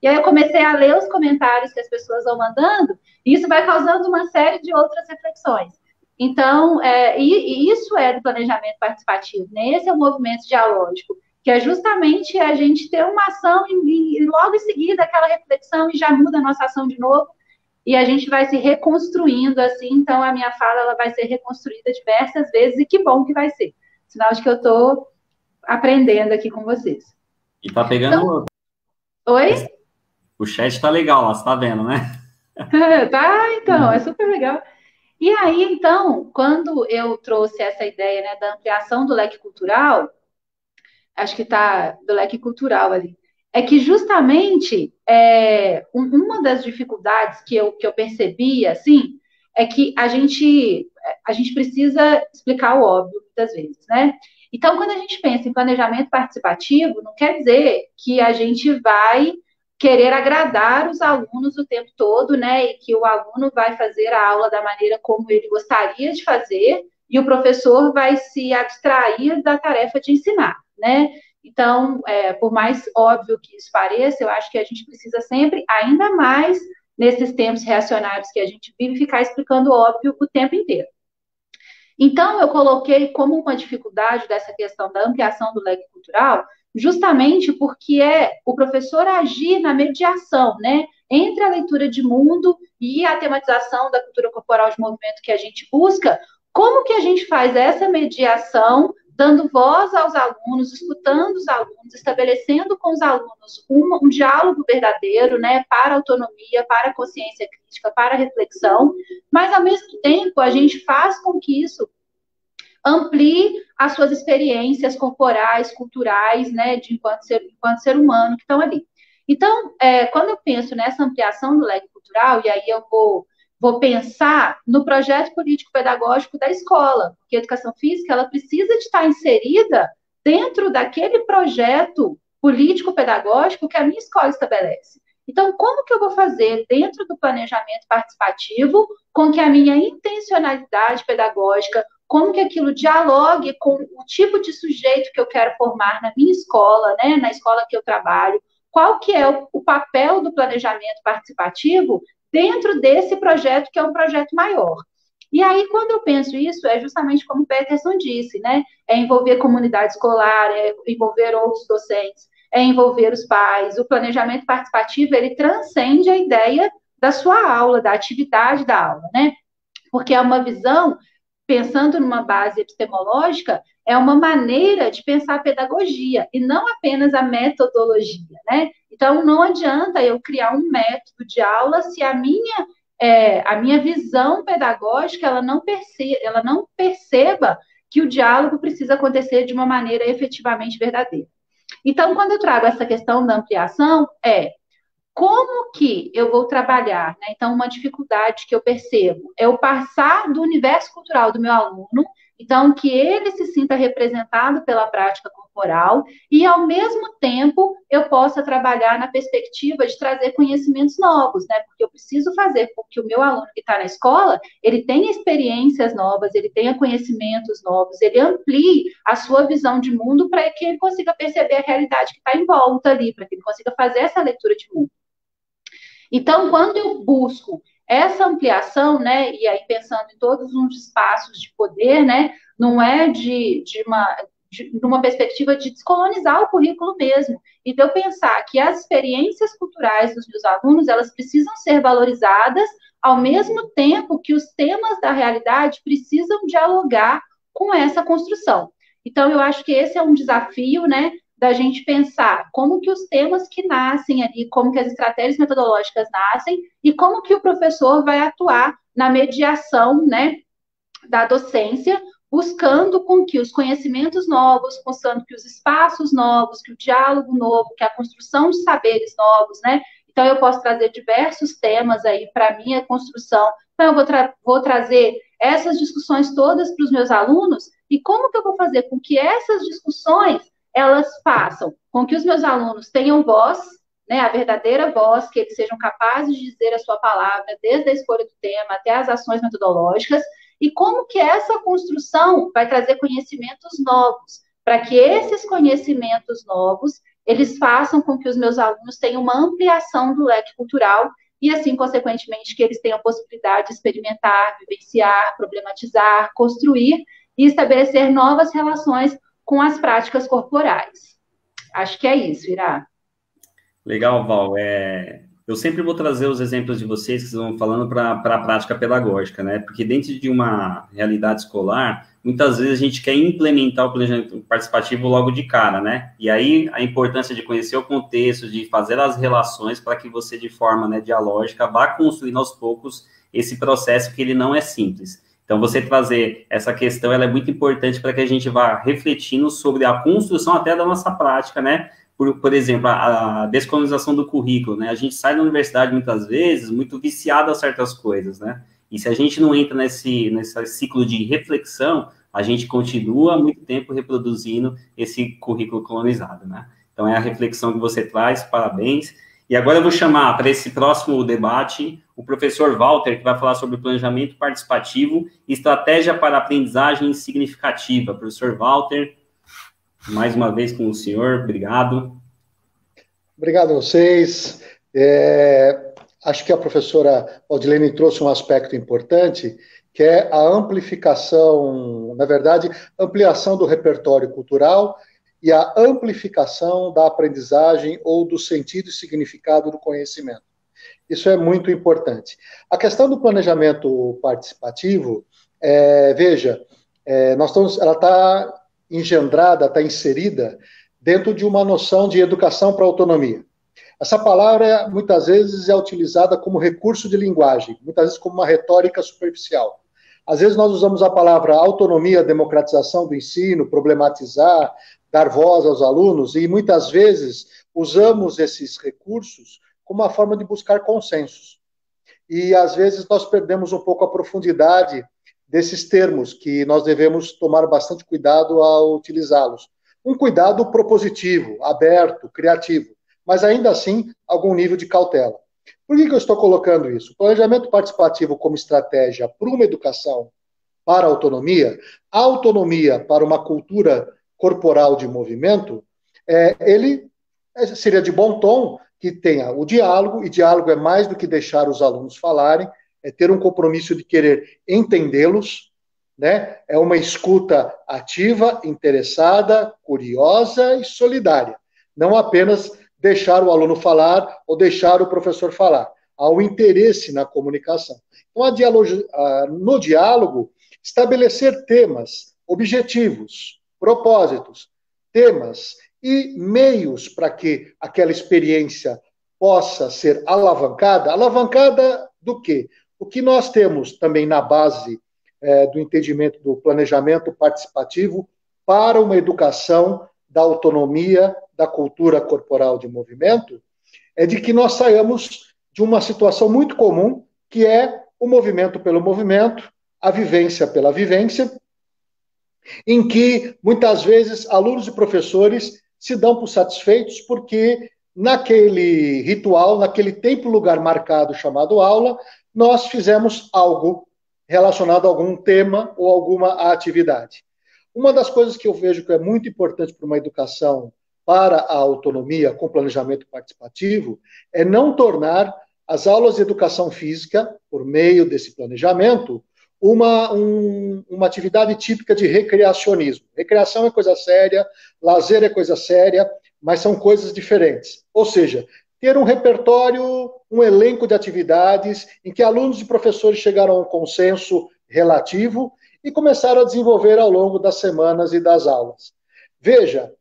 E aí eu comecei a ler os comentários que as pessoas vão mandando, e isso vai causando uma série de outras reflexões. Então, e isso é do planejamento participativo, né? Esse é o movimento dialógico, que é justamente a gente ter uma ação e logo em seguida aquela reflexão e já muda a nossa ação de novo. E a gente vai se reconstruindo assim, então a minha fala ela vai ser reconstruída diversas vezes, e que bom que vai ser. Sinal de que eu estou aprendendo aqui com vocês. E tá pegando... Então... Oi? O chat tá legal lá, você tá vendo, né? Tá, então, é super legal. E aí, então, quando eu trouxe essa ideia, né, da ampliação do leque cultural, acho que tá do leque cultural ali, é que justamente uma das dificuldades que eu percebi, assim, é que a gente a gente precisa explicar o óbvio muitas vezes, né? Então, quando a gente pensa em planejamento participativo, não quer dizer que a gente vai querer agradar os alunos o tempo todo, né? E que o aluno vai fazer a aula da maneira como ele gostaria de fazer e o professor vai se abstrair da tarefa de ensinar, né? Então, por mais óbvio que isso pareça, eu acho que a gente precisa sempre, ainda mais nesses tempos reacionários que a gente vive, ficar explicando o óbvio o tempo inteiro. Então, eu coloquei como uma dificuldade dessa questão da ampliação do leque cultural, justamente porque é o professor agir na mediação, né, entre a leitura de mundo e a tematização da cultura corporal de movimento que a gente busca. Como que a gente faz essa mediação, dando voz aos alunos, escutando os alunos, estabelecendo com os alunos um diálogo verdadeiro, né, para a autonomia, para a consciência crítica, para a reflexão, mas, ao mesmo tempo, a gente faz com que isso amplie as suas experiências corporais, culturais, né, enquanto ser humano que estão ali. Então, quando eu penso nessa ampliação do leque cultural, e aí eu vou pensar no projeto político-pedagógico da escola, porque a educação física ela precisa de estar inserida dentro daquele projeto político-pedagógico que a minha escola estabelece. Então, como que eu vou fazer dentro do planejamento participativo com que a minha intencionalidade pedagógica, como que aquilo dialogue com o tipo de sujeito que eu quero formar na minha escola, né, na escola que eu trabalho, qual que é o papel do planejamento participativo dentro desse projeto, que é um projeto maior. E aí, quando eu penso isso, é justamente como o Peterson disse, né, é envolver comunidade escolar, é envolver outros docentes, é envolver os pais. O planejamento participativo, ele transcende a ideia da sua aula, da atividade da aula, né, porque é uma visão, pensando numa base epistemológica, é uma maneira de pensar a pedagogia, e não apenas a metodologia, né? Então, não adianta eu criar um método de aula se a minha visão pedagógica ela não perceba que o diálogo precisa acontecer de uma maneira efetivamente verdadeira. Então, quando eu trago essa questão da ampliação, como que eu vou trabalhar, né? Então, uma dificuldade que eu percebo é o passar do universo cultural do meu aluno, então, que ele se sinta representado pela prática corporal e, ao mesmo tempo, eu possa trabalhar na perspectiva de trazer conhecimentos novos, né? Porque eu preciso fazer com que o meu aluno que está na escola, ele tenha experiências novas, ele tenha conhecimentos novos, ele amplie a sua visão de mundo para que ele consiga perceber a realidade que está em volta ali, para que ele consiga fazer essa leitura de mundo. Então, quando eu busco essa ampliação, né, e aí pensando em todos os espaços de poder, né, não é de uma perspectiva de descolonizar o currículo mesmo, e de eu pensar que as experiências culturais dos meus alunos, elas precisam ser valorizadas, ao mesmo tempo que os temas da realidade precisam dialogar com essa construção. Então, eu acho que esse é um desafio, né, da gente pensar como que os temas que nascem ali, como que as estratégias metodológicas nascem e como que o professor vai atuar na mediação, né, da docência, buscando com que os conhecimentos novos, buscando que os espaços novos, que o diálogo novo, que a construção de saberes novos, né? Então, eu posso trazer diversos temas aí para a minha construção. Então, eu vou trazer essas discussões todas para os meus alunos e como que eu vou fazer com que essas discussões elas façam com que os meus alunos tenham voz, né, a verdadeira voz, que eles sejam capazes de dizer a sua palavra, desde a escolha do tema até as ações metodológicas, e como que essa construção vai trazer conhecimentos novos, para que esses conhecimentos novos, eles façam com que os meus alunos tenham uma ampliação do leque cultural, e assim, consequentemente, que eles tenham a possibilidade de experimentar, vivenciar, problematizar, construir e estabelecer novas relações com as práticas corporais. Acho que é isso, Irá. Legal, Val. Eu sempre vou trazer os exemplos de vocês que vão falando para a prática pedagógica, né? Porque dentro de uma realidade escolar, muitas vezes a gente quer implementar o planejamento participativo logo de cara, né? E aí a importância de conhecer o contexto, de fazer as relações para que você, de forma, né, dialógica, vá construindo aos poucos esse processo que ele não é simples. Então, você trazer essa questão, ela é muito importante para que a gente vá refletindo sobre a construção até da nossa prática, né? Por exemplo, a descolonização do currículo, né? A gente sai da universidade, muitas vezes, muito viciado a certas coisas, né? E se a gente não entra nesse ciclo de reflexão, a gente continua há muito tempo reproduzindo esse currículo colonizado, né? Então, é a reflexão que você traz, parabéns. E agora eu vou chamar para esse próximo debate o professor Walter, que vai falar sobre planejamento participativo e estratégia para aprendizagem significativa. Professor Walter, mais uma vez com o senhor, obrigado. Obrigado a vocês. Acho que a professora Valdilene trouxe um aspecto importante, que é a amplificação, na verdade, ampliação do repertório cultural e a amplificação da aprendizagem ou do sentido e significado do conhecimento. Isso é muito importante. A questão do planejamento participativo, veja, ela está engendrada, está inserida dentro de uma noção de educação para autonomia. Essa palavra, muitas vezes, é utilizada como recurso de linguagem, muitas vezes como uma retórica superficial. Às vezes nós usamos a palavra autonomia, democratização do ensino, problematizar, dar voz aos alunos, e muitas vezes usamos esses recursos como uma forma de buscar consensos. E às vezes nós perdemos um pouco a profundidade desses termos, que nós devemos tomar bastante cuidado ao utilizá-los. Um cuidado propositivo, aberto, criativo, mas ainda assim algum nível de cautela. Por que eu estou colocando isso? O planejamento participativo como estratégia para uma educação para a autonomia para uma cultura corporal de movimento, ele seria de bom tom que tenha o diálogo, e diálogo é mais do que deixar os alunos falarem, é ter um compromisso de querer entendê-los, né? É uma escuta ativa, interessada, curiosa e solidária. Não apenas deixar o aluno falar ou deixar o professor falar. Há um interesse na comunicação. Então, no diálogo, estabelecer temas, objetivos, propósitos, temas e meios para que aquela experiência possa ser alavancada. Alavancada do quê? O que nós temos também na base do entendimento do planejamento participativo para uma educação da autonomia, da cultura corporal de movimento, é de que nós saiamos de uma situação muito comum, que é o movimento pelo movimento, a vivência pela vivência, em que, muitas vezes, alunos e professores se dão por satisfeitos porque, naquele ritual, naquele tempo e lugar marcado chamado aula, nós fizemos algo relacionado a algum tema ou alguma atividade. Uma das coisas que eu vejo que é muito importante para uma educação para a autonomia com planejamento participativo é não tornar as aulas de educação física, por meio desse planejamento, uma atividade típica de recreacionismo. Recreação é coisa séria, lazer é coisa séria, mas são coisas diferentes. Ou seja, ter um repertório, um elenco de atividades em que alunos e professores chegaram a um consenso relativo e começaram a desenvolver ao longo das semanas e das aulas. Veja,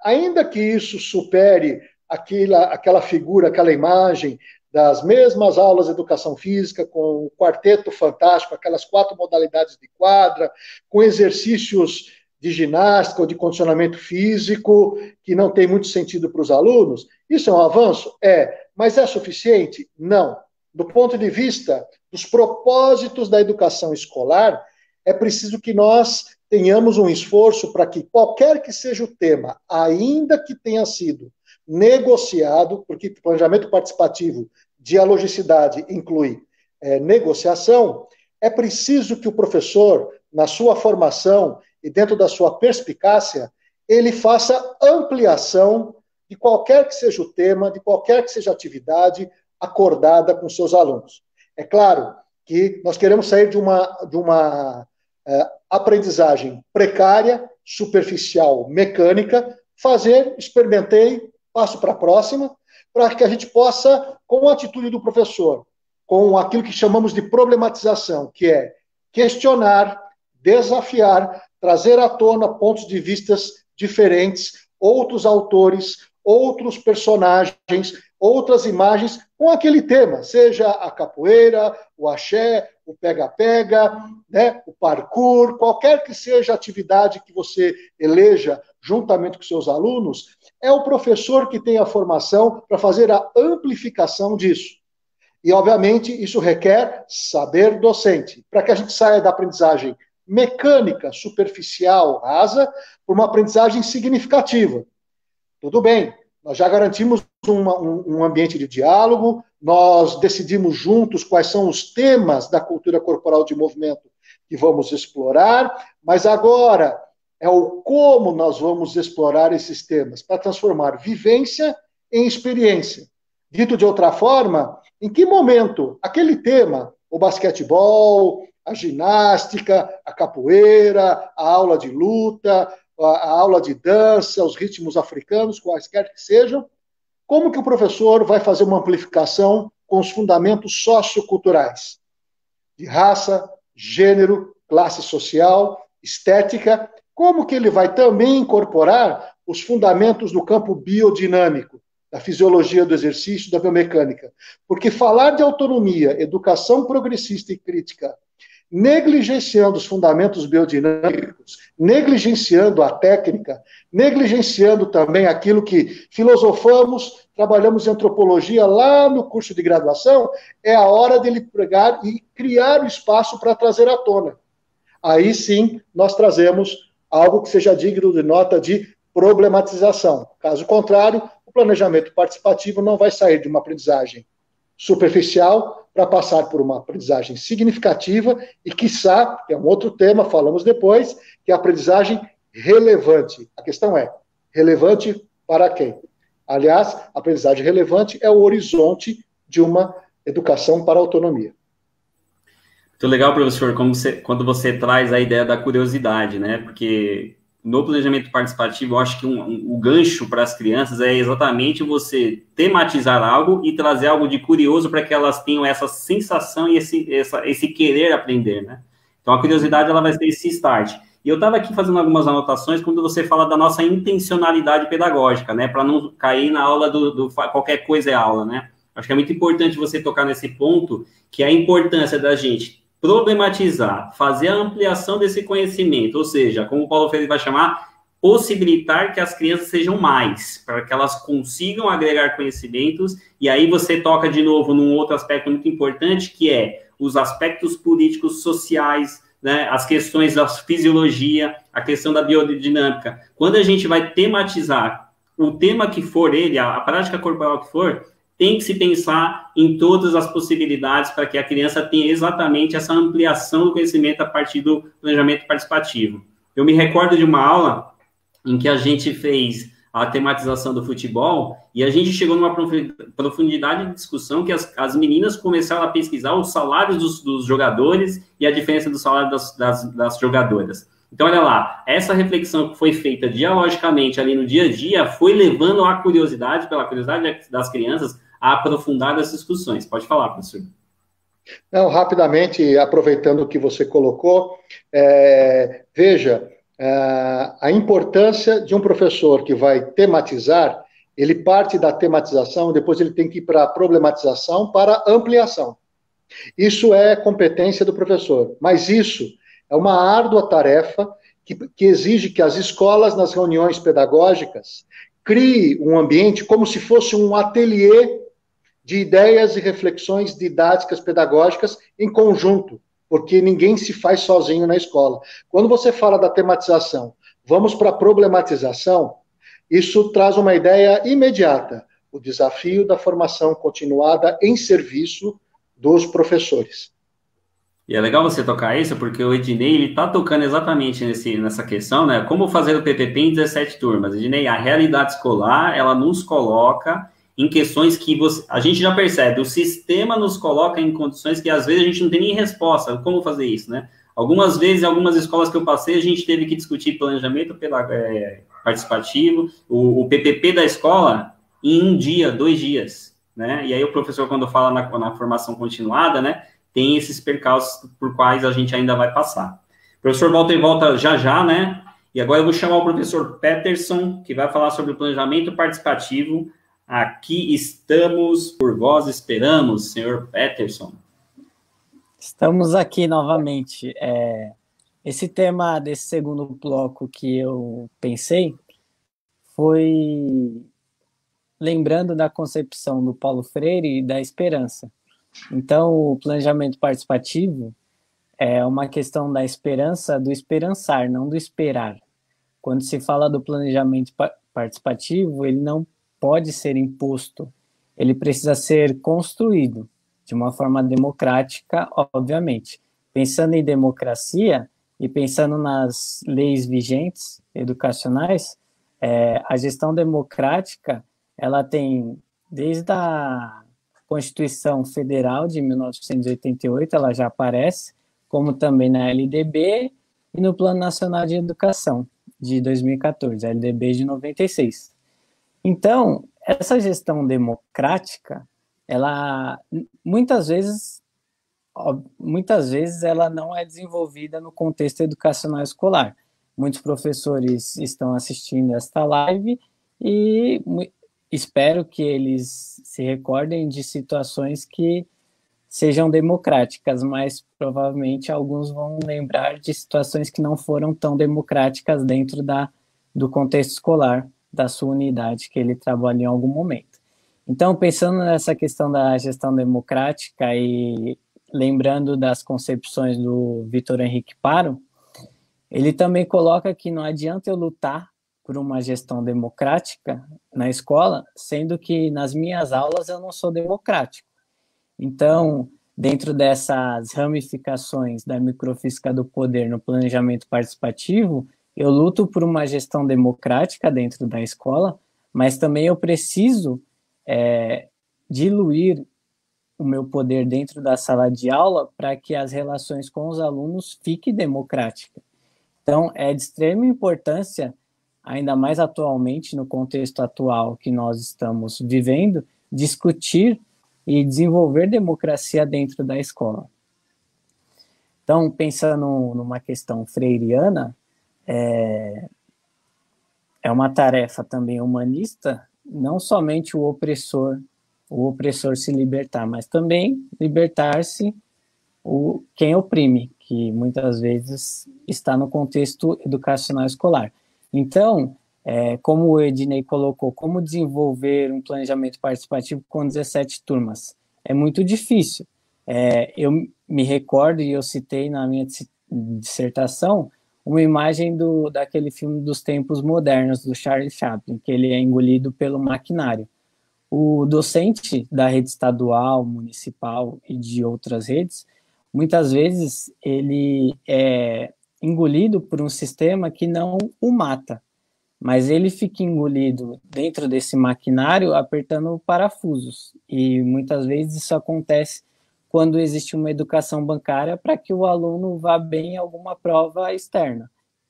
ainda que isso supere aquela figura, aquela imagem das mesmas aulas de educação física, com o quarteto fantástico, aquelas 4 modalidades de quadra, com exercícios de ginástica ou de condicionamento físico, que não tem muito sentido para os alunos, isso é um avanço? Mas é suficiente? Não. Do ponto de vista dos propósitos da educação escolar, é preciso que nós tenhamos um esforço para que qualquer que seja o tema, ainda que tenha sido negociado, porque planejamento participativo, dialogicidade inclui negociação, é preciso que o professor, na sua formação e dentro da sua perspicácia, ele faça ampliação de qualquer que seja o tema, de qualquer que seja a atividade acordada com seus alunos. É claro que nós queremos sair de uma aprendizagem precária, superficial, mecânica, experimentei, passo para a próxima, para que a gente possa, com a atitude do professor, com aquilo que chamamos de problematização, que é questionar, desafiar, trazer à tona pontos de vistas diferentes, outros autores, outros personagens, outras imagens com aquele tema, seja a capoeira, o axé, o pega-pega, né, o parkour, qualquer que seja a atividade que você eleja juntamente com seus alunos, é o professor que tem a formação para fazer a amplificação disso. E, obviamente, isso requer saber docente, para que a gente saia da aprendizagem mecânica, superficial, rasa, para uma aprendizagem significativa. Tudo bem, nós já garantimos um ambiente de diálogo, nós decidimos juntos quais são os temas da cultura corporal de movimento que vamos explorar, mas agora é o como nós vamos explorar esses temas, para transformar vivência em experiência. Dito de outra forma, em que momento aquele tema, o basquetebol, a ginástica, a capoeira, a aula de luta, a aula de dança, os ritmos africanos, quaisquer que sejam, como que o professor vai fazer uma amplificação com os fundamentos socioculturais? De raça, gênero, classe social, estética, como que ele vai também incorporar os fundamentos do campo biodinâmico, da fisiologia do exercício, da biomecânica? Porque falar de autonomia, educação progressista e crítica, negligenciando os fundamentos biodinâmicos, negligenciando a técnica, negligenciando também aquilo que filosofamos, trabalhamos em antropologia lá no curso de graduação, é a hora dele pegar e criar o espaço para trazer à tona. Aí sim, nós trazemos algo que seja digno de nota de problematização. Caso contrário, o planejamento participativo não vai sair de uma aprendizagem superficial para passar por uma aprendizagem significativa e, quiçá, que é um outro tema, falamos depois, que é a aprendizagem relevante. A questão é, relevante para quem? Aliás, a aprendizagem relevante é o horizonte de uma educação para a autonomia. Muito legal, professor, quando você traz a ideia da curiosidade, né? Porque no planejamento participativo, eu acho que o gancho para as crianças é exatamente você tematizar algo e trazer algo de curioso para que elas tenham essa sensação e esse querer aprender, né? Então, a curiosidade, ela vai ser esse start. E eu estava aqui fazendo algumas anotações quando você fala da nossa intencionalidade pedagógica, né? Para não cair na aula do qualquer coisa é aula, né? Acho que é muito importante você tocar nesse ponto, que é a importância da gente problematizar, fazer a ampliação desse conhecimento, ou seja, como o Paulo Freire vai chamar, possibilitar que as crianças sejam mais, para que elas consigam agregar conhecimentos, e aí você toca de novo num outro aspecto muito importante, que é os aspectos políticos, sociais, né, as questões da fisiologia, a questão da biodinâmica. Quando a gente vai tematizar o tema que for ele, a prática corporal que for, tem que se pensar em todas as possibilidades para que a criança tenha exatamente essa ampliação do conhecimento a partir do planejamento participativo. Eu me recordo de uma aula em que a gente fez a tematização do futebol e a gente chegou numa profundidade de discussão que as meninas começaram a pesquisar os salários dos jogadores e a diferença do salário das jogadoras. Então, olha lá, essa reflexão que foi feita dialogicamente ali no dia a dia foi levando a curiosidade, pela curiosidade das crianças, a aprofundar as discussões. Pode falar, professor. Não, rapidamente, aproveitando o que você colocou, veja, a importância de um professor que vai tematizar, ele parte da tematização, depois ele tem que ir para a problematização, para a ampliação. Isso é competência do professor, mas isso é uma árdua tarefa que exige que as escolas, nas reuniões pedagógicas, criem um ambiente como se fosse um ateliê de ideias e reflexões didáticas pedagógicas em conjunto, porque ninguém se faz sozinho na escola. Quando você fala da tematização, vamos para a problematização, isso traz uma ideia imediata, o desafio da formação continuada em serviço dos professores. E é legal você tocar isso, porque o Ednei, ele está tocando exatamente nessa questão, né? Como fazer o PPP em 17 turmas. Ednei, a realidade escolar, ela nos coloca em questões que a gente já percebe, o sistema nos coloca em condições que às vezes a gente não tem nem resposta, como fazer isso, né? Algumas vezes, em algumas escolas que eu passei, a gente teve que discutir planejamento participativo, o PPP da escola, em 1 dia, 2 dias, né? E aí o professor, quando fala na formação continuada, né, tem esses percalços por quais a gente ainda vai passar. O professor Walter volta já, né? E agora eu vou chamar o professor Peterson, que vai falar sobre o planejamento participativo. Aqui estamos, por vós esperamos, senhor Peterson. Estamos aqui novamente. Esse tema desse segundo bloco que eu pensei foi lembrando da concepção do Paulo Freire e da esperança. Então, o planejamento participativo é uma questão da esperança, do esperançar, não do esperar. Quando se fala do planejamento participativo, ele não pode ser imposto, ele precisa ser construído de uma forma democrática, obviamente. Pensando em democracia e pensando nas leis vigentes educacionais, a gestão democrática, ela tem, desde a Constituição Federal de 1988, ela já aparece, como também na LDB e no Plano Nacional de Educação, de 2014, a LDB de 96. Então, essa gestão democrática, ela muitas vezes ela não é desenvolvida no contexto educacional escolar. Muitos professores estão assistindo esta live e espero que eles se recordem de situações que sejam democráticas, mas provavelmente alguns vão lembrar de situações que não foram tão democráticas dentro do contexto escolar da sua unidade que ele trabalhou em algum momento. Então, pensando nessa questão da gestão democrática e lembrando das concepções do Vitor Henrique Paro, ele também coloca que não adianta eu lutar por uma gestão democrática na escola, sendo que nas minhas aulas eu não sou democrático. Então, dentro dessas ramificações da microfísica do poder no planejamento participativo, eu luto por uma gestão democrática dentro da escola, mas também eu preciso diluir o meu poder dentro da sala de aula para que as relações com os alunos fiquem democráticas. Então, é de extrema importância, ainda mais atualmente, no contexto atual que nós estamos vivendo, discutir e desenvolver democracia dentro da escola. Então, pensando numa questão freiriana, é uma tarefa também humanista, não somente o opressor se libertar, mas também libertar-se quem oprime, que muitas vezes está no contexto educacional escolar. Então, como o Ednei colocou, como desenvolver um planejamento participativo com 17 turmas? É muito difícil. Eu me recordo, e eu citei na minha dissertação, uma imagem daquele filme dos tempos modernos, do Charlie Chaplin, que ele é engolido pelo maquinário. O docente da rede estadual, municipal e de outras redes, muitas vezes ele é engolido por um sistema que não o mata, mas ele fica engolido dentro desse maquinário apertando parafusos, e muitas vezes isso acontece quando existe uma educação bancária para que o aluno vá bem em alguma prova externa,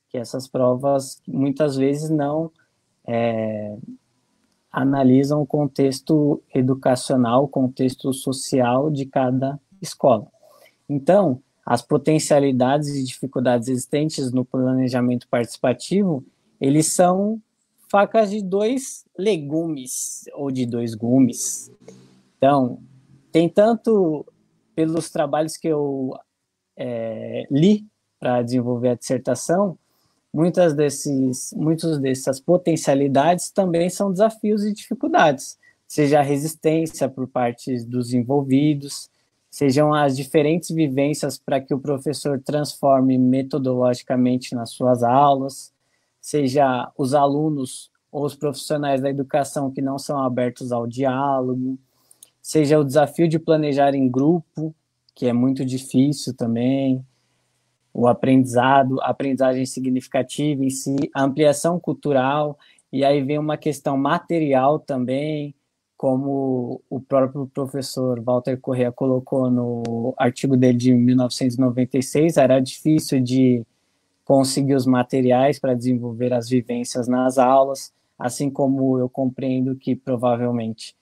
que essas provas muitas vezes não analisam o contexto educacional, o contexto social de cada escola. Então, as potencialidades e dificuldades existentes no planejamento participativo, eles são facas de dois legumes, ou de dois gumes. Então, tem tanto pelos trabalhos que eu li para desenvolver a dissertação, muitas dessas potencialidades também são desafios e dificuldades, seja a resistência por parte dos envolvidos, sejam as diferentes vivências para que o professor transforme metodologicamente nas suas aulas, seja os alunos ou os profissionais da educação que não são abertos ao diálogo, seja o desafio de planejar em grupo, que é muito difícil também, o aprendizado, a aprendizagem significativa em si, a ampliação cultural, e aí vem uma questão material também, como o próprio professor Walter Correa colocou no artigo dele de 1996, era difícil de conseguir os materiais para desenvolver as vivências nas aulas, assim como eu compreendo que provavelmente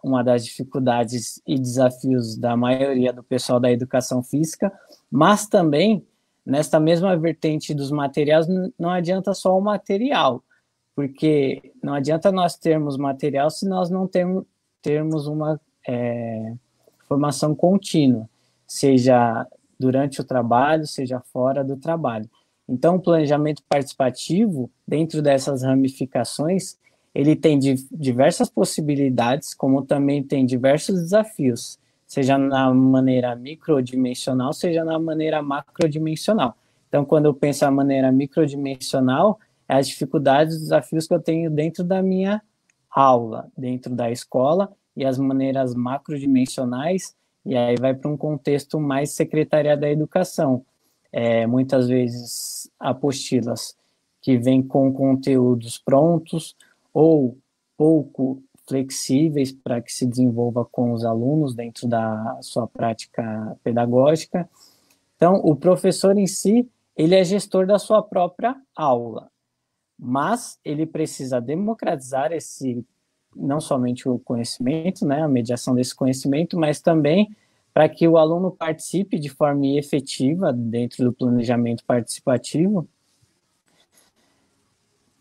uma das dificuldades e desafios da maioria do pessoal da educação física, mas também, nesta mesma vertente dos materiais, não adianta só o material, porque não adianta nós termos material se nós não termos uma formação contínua, seja durante o trabalho, seja fora do trabalho. Então, o planejamento participativo, dentro dessas ramificações, ele tem diversas possibilidades, como também tem diversos desafios, seja na maneira microdimensional, seja na maneira macrodimensional. Então, quando eu penso a maneira microdimensional, é as dificuldades, os desafios que eu tenho dentro da minha aula, dentro da escola, e as maneiras macrodimensionais, e aí vai para um contexto mais Secretaria da Educação. Muitas vezes apostilas que vêm com conteúdos prontos ou pouco flexíveis para que se desenvolva com os alunos dentro da sua prática pedagógica. Então, o professor em si, ele é gestor da sua própria aula, mas ele precisa democratizar não somente o conhecimento, né, a mediação desse conhecimento, mas também para que o aluno participe de forma efetiva dentro do planejamento participativo.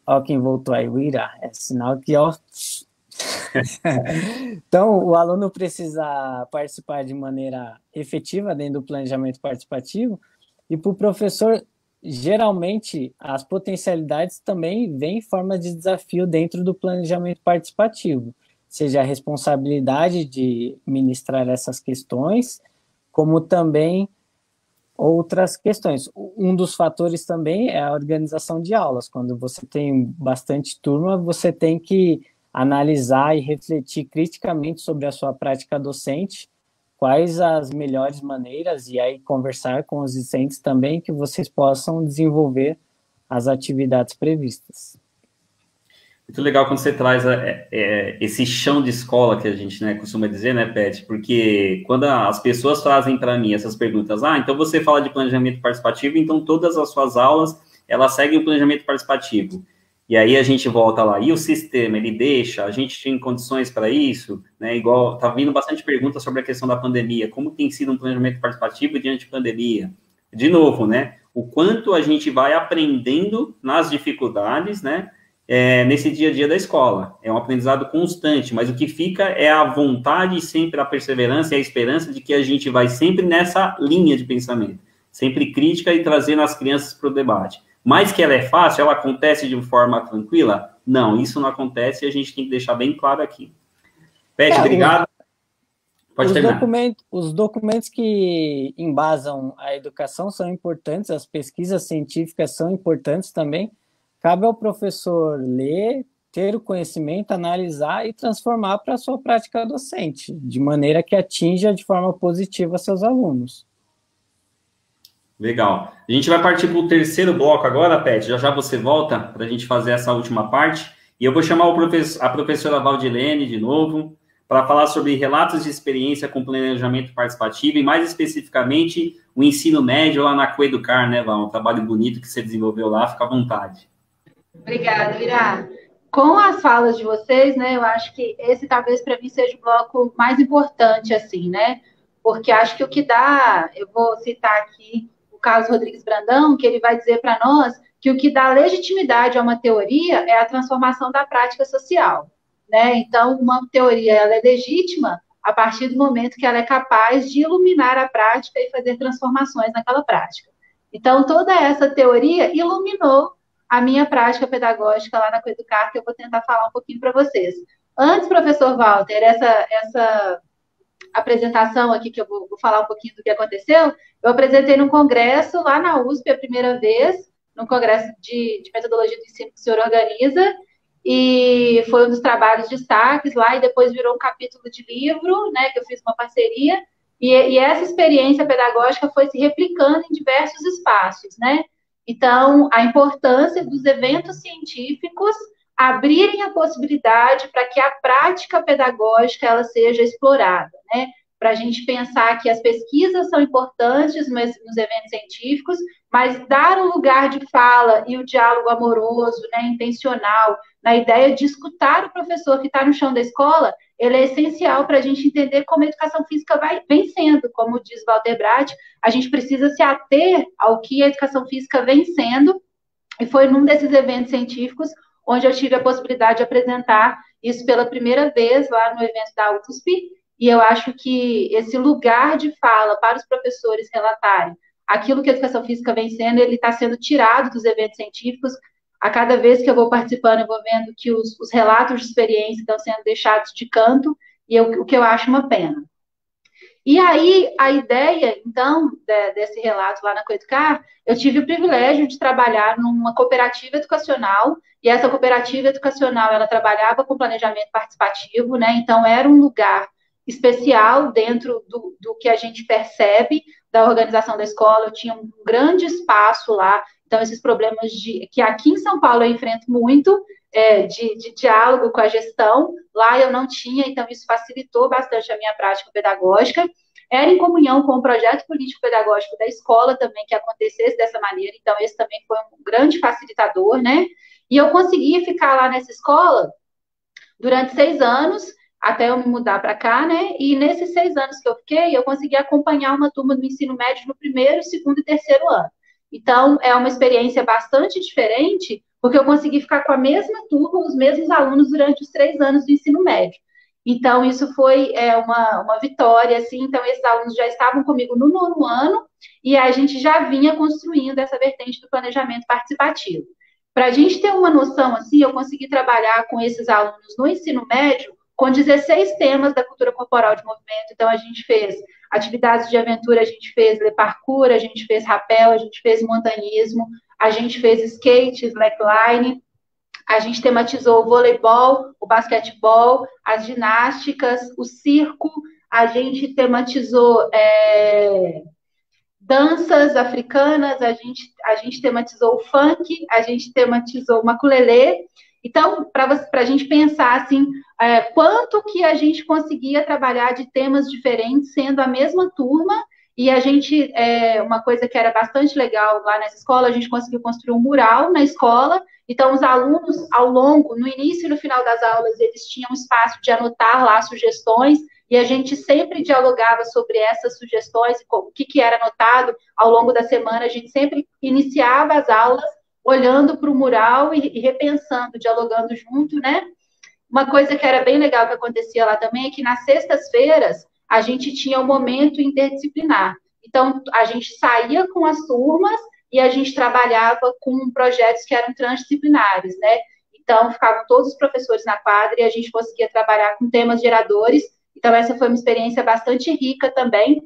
Ó, quem voltou aí, o Ira, é sinal que, ó... Então, o aluno precisa participar de maneira efetiva dentro do planejamento participativo, e para o professor, geralmente, as potencialidades também vêm em forma de desafio dentro do planejamento participativo, seja a responsabilidade de ministrar essas questões, como também outras questões. Um dos fatores também é a organização de aulas. Quando você tem bastante turma, você tem que analisar e refletir criticamente sobre a sua prática docente, quais as melhores maneiras, e aí conversar com os discentes também, que vocês possam desenvolver as atividades previstas. Muito legal quando você traz esse chão de escola que a gente, né, costuma dizer, né, Pet? Porque quando as pessoas trazem para mim essas perguntas, então você fala de planejamento participativo, então todas as suas aulas, elas seguem o planejamento participativo. E aí a gente volta lá, e o sistema, ele deixa, a gente tem condições para isso, né? Igual, tá vindo bastante perguntas sobre a questão da pandemia, como tem sido um planejamento participativo diante de pandemia? De novo, né? O quanto a gente vai aprendendo nas dificuldades, né? Nesse dia a dia da escola. É um aprendizado constante, mas o que fica é a vontade e sempre a perseverança e a esperança de que a gente vai sempre nessa linha de pensamento, sempre crítica e trazendo as crianças para o debate. Mas que ela é fácil, ela acontece de forma tranquila? Não, isso não acontece e a gente tem que deixar bem claro aqui. Pet, obrigado. Pode terminar. Os documentos que embasam a educação são importantes, as pesquisas científicas são importantes também. Cabe ao professor ler, ter o conhecimento, analisar e transformar para a sua prática docente, de maneira que atinja de forma positiva seus alunos. Legal. A gente vai partir para o terceiro bloco agora, Pet. Já já você volta para a gente fazer essa última parte. E eu vou chamar a professora Valdilene de novo para falar sobre relatos de experiência com planejamento participativo e, mais especificamente, o ensino médio lá na Coeducar, né, Val? Um trabalho bonito que você desenvolveu lá. Fica à vontade. Obrigada, Ira. Com as falas de vocês, né, eu acho que esse talvez para mim seja o bloco mais importante, assim, né? Porque acho que o que dá, eu vou citar aqui o Carlos Rodrigues Brandão, que ele vai dizer para nós que o que dá legitimidade a uma teoria é a transformação da prática social, né? Então, uma teoria ela é legítima a partir do momento que ela é capaz de iluminar a prática e fazer transformações naquela prática. Então, toda essa teoria iluminou a minha prática pedagógica lá na Coeducar, que eu vou tentar falar um pouquinho para vocês. Antes, professor Walter, essa apresentação aqui, que eu vou falar um pouquinho do que aconteceu, eu apresentei num congresso lá na USP a primeira vez, num congresso de metodologia do ensino que o senhor organiza, e foi um dos trabalhos destaques lá, e depois virou um capítulo de livro, né, que eu fiz uma parceria, e essa experiência pedagógica foi se replicando em diversos espaços, né? Então, a importância dos eventos científicos abrirem a possibilidade para que a prática pedagógica ela seja explorada, né? Para a gente pensar que as pesquisas são importantes nos eventos científicos, mas dar um lugar de fala e o diálogo amoroso, né, intencional, na ideia de escutar o professor que está no chão da escola, ele é essencial para a gente entender como a educação física vem sendo, como diz Walter Bratt, a gente precisa se ater ao que a educação física vem sendo, e foi num desses eventos científicos onde eu tive a possibilidade de apresentar isso pela primeira vez lá no evento da USP, e eu acho que esse lugar de fala para os professores relatarem aquilo que a educação física vem sendo, ele está sendo tirado dos eventos científicos. A cada vez que eu vou participando, eu vou vendo que os relatos de experiência estão sendo deixados de canto, e o que eu acho uma pena. E aí, a ideia, então, desse relato lá na Coeducar, eu tive o privilégio de trabalhar numa cooperativa educacional, e essa cooperativa educacional, ela trabalhava com planejamento participativo, né? Então, era um lugar especial dentro do que a gente percebe da organização da escola. Eu tinha um grande espaço lá, então, esses problemas que aqui em São Paulo eu enfrento muito, de diálogo com a gestão, lá eu não tinha, então isso facilitou bastante a minha prática pedagógica. Era em comunhão com o projeto político-pedagógico da escola também que acontecesse dessa maneira, então esse também foi um grande facilitador, né? E eu consegui ficar lá nessa escola durante 6 anos, até eu me mudar para cá, né? E nesses 6 anos que eu fiquei, eu consegui acompanhar uma turma do ensino médio no primeiro, segundo e terceiro ano. Então, é uma experiência bastante diferente, porque eu consegui ficar com a mesma turma, os mesmos alunos durante os 3 anos do ensino médio. Então, isso foi uma vitória, assim. Então, esses alunos já estavam comigo no 9º ano, e a gente já vinha construindo essa vertente do planejamento participativo. Para a gente ter uma noção, assim, eu consegui trabalhar com esses alunos no ensino médio com 16 temas da cultura corporal de movimento. Então, a gente fez atividades de aventura, a gente fez le parkour, a gente fez rapel, a gente fez montanhismo, a gente fez skate, slackline, a gente tematizou o voleibol, o basquetebol, as ginásticas, o circo, a gente tematizou danças africanas, a gente tematizou o funk, a gente tematizou o maculelê. Então, para a gente pensar assim, quanto que a gente conseguia trabalhar de temas diferentes, sendo a mesma turma, e a gente, uma coisa que era bastante legal lá nessa escola, a gente conseguiu construir um mural na escola. Então, os alunos, no início e no final das aulas, eles tinham espaço de anotar lá sugestões, e a gente sempre dialogava sobre essas sugestões, o que era anotado ao longo da semana. A gente sempre iniciava as aulas olhando para o mural e repensando, dialogando junto, né? Uma coisa que era bem legal que acontecia lá também é que nas sextas-feiras a gente tinha um momento interdisciplinar. Então, a gente saía com as turmas e a gente trabalhava com projetos que eram transdisciplinares, né? Então, ficavam todos os professores na quadra e a gente conseguia trabalhar com temas geradores. Então, essa foi uma experiência bastante rica também.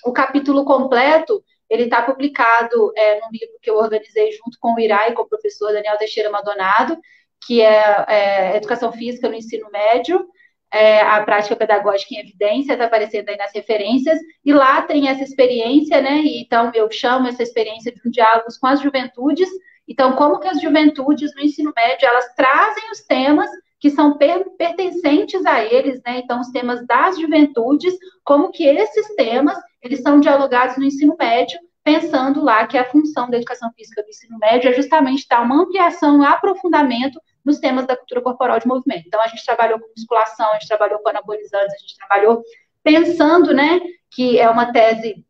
O capítulo completo, ele está publicado num livro que eu organizei junto com o Irá e com o professor Daniel Teixeira Maldonado, que é Educação Física no Ensino Médio, a prática pedagógica em evidência, está aparecendo aí nas referências, e lá tem essa experiência, né? E, então, eu chamo essa experiência de um diálogo com as juventudes. Então, como que as juventudes no ensino médio, elas trazem os temas que são pertencentes a eles, né? Então, os temas das juventudes, como que esses temas, eles são dialogados no ensino médio, pensando lá que a função da educação física do ensino médio é justamente dar uma ampliação, um aprofundamento nos temas da cultura corporal de movimento. Então, a gente trabalhou com musculação, a gente trabalhou com anabolizantes, a gente trabalhou pensando, né, que é uma tese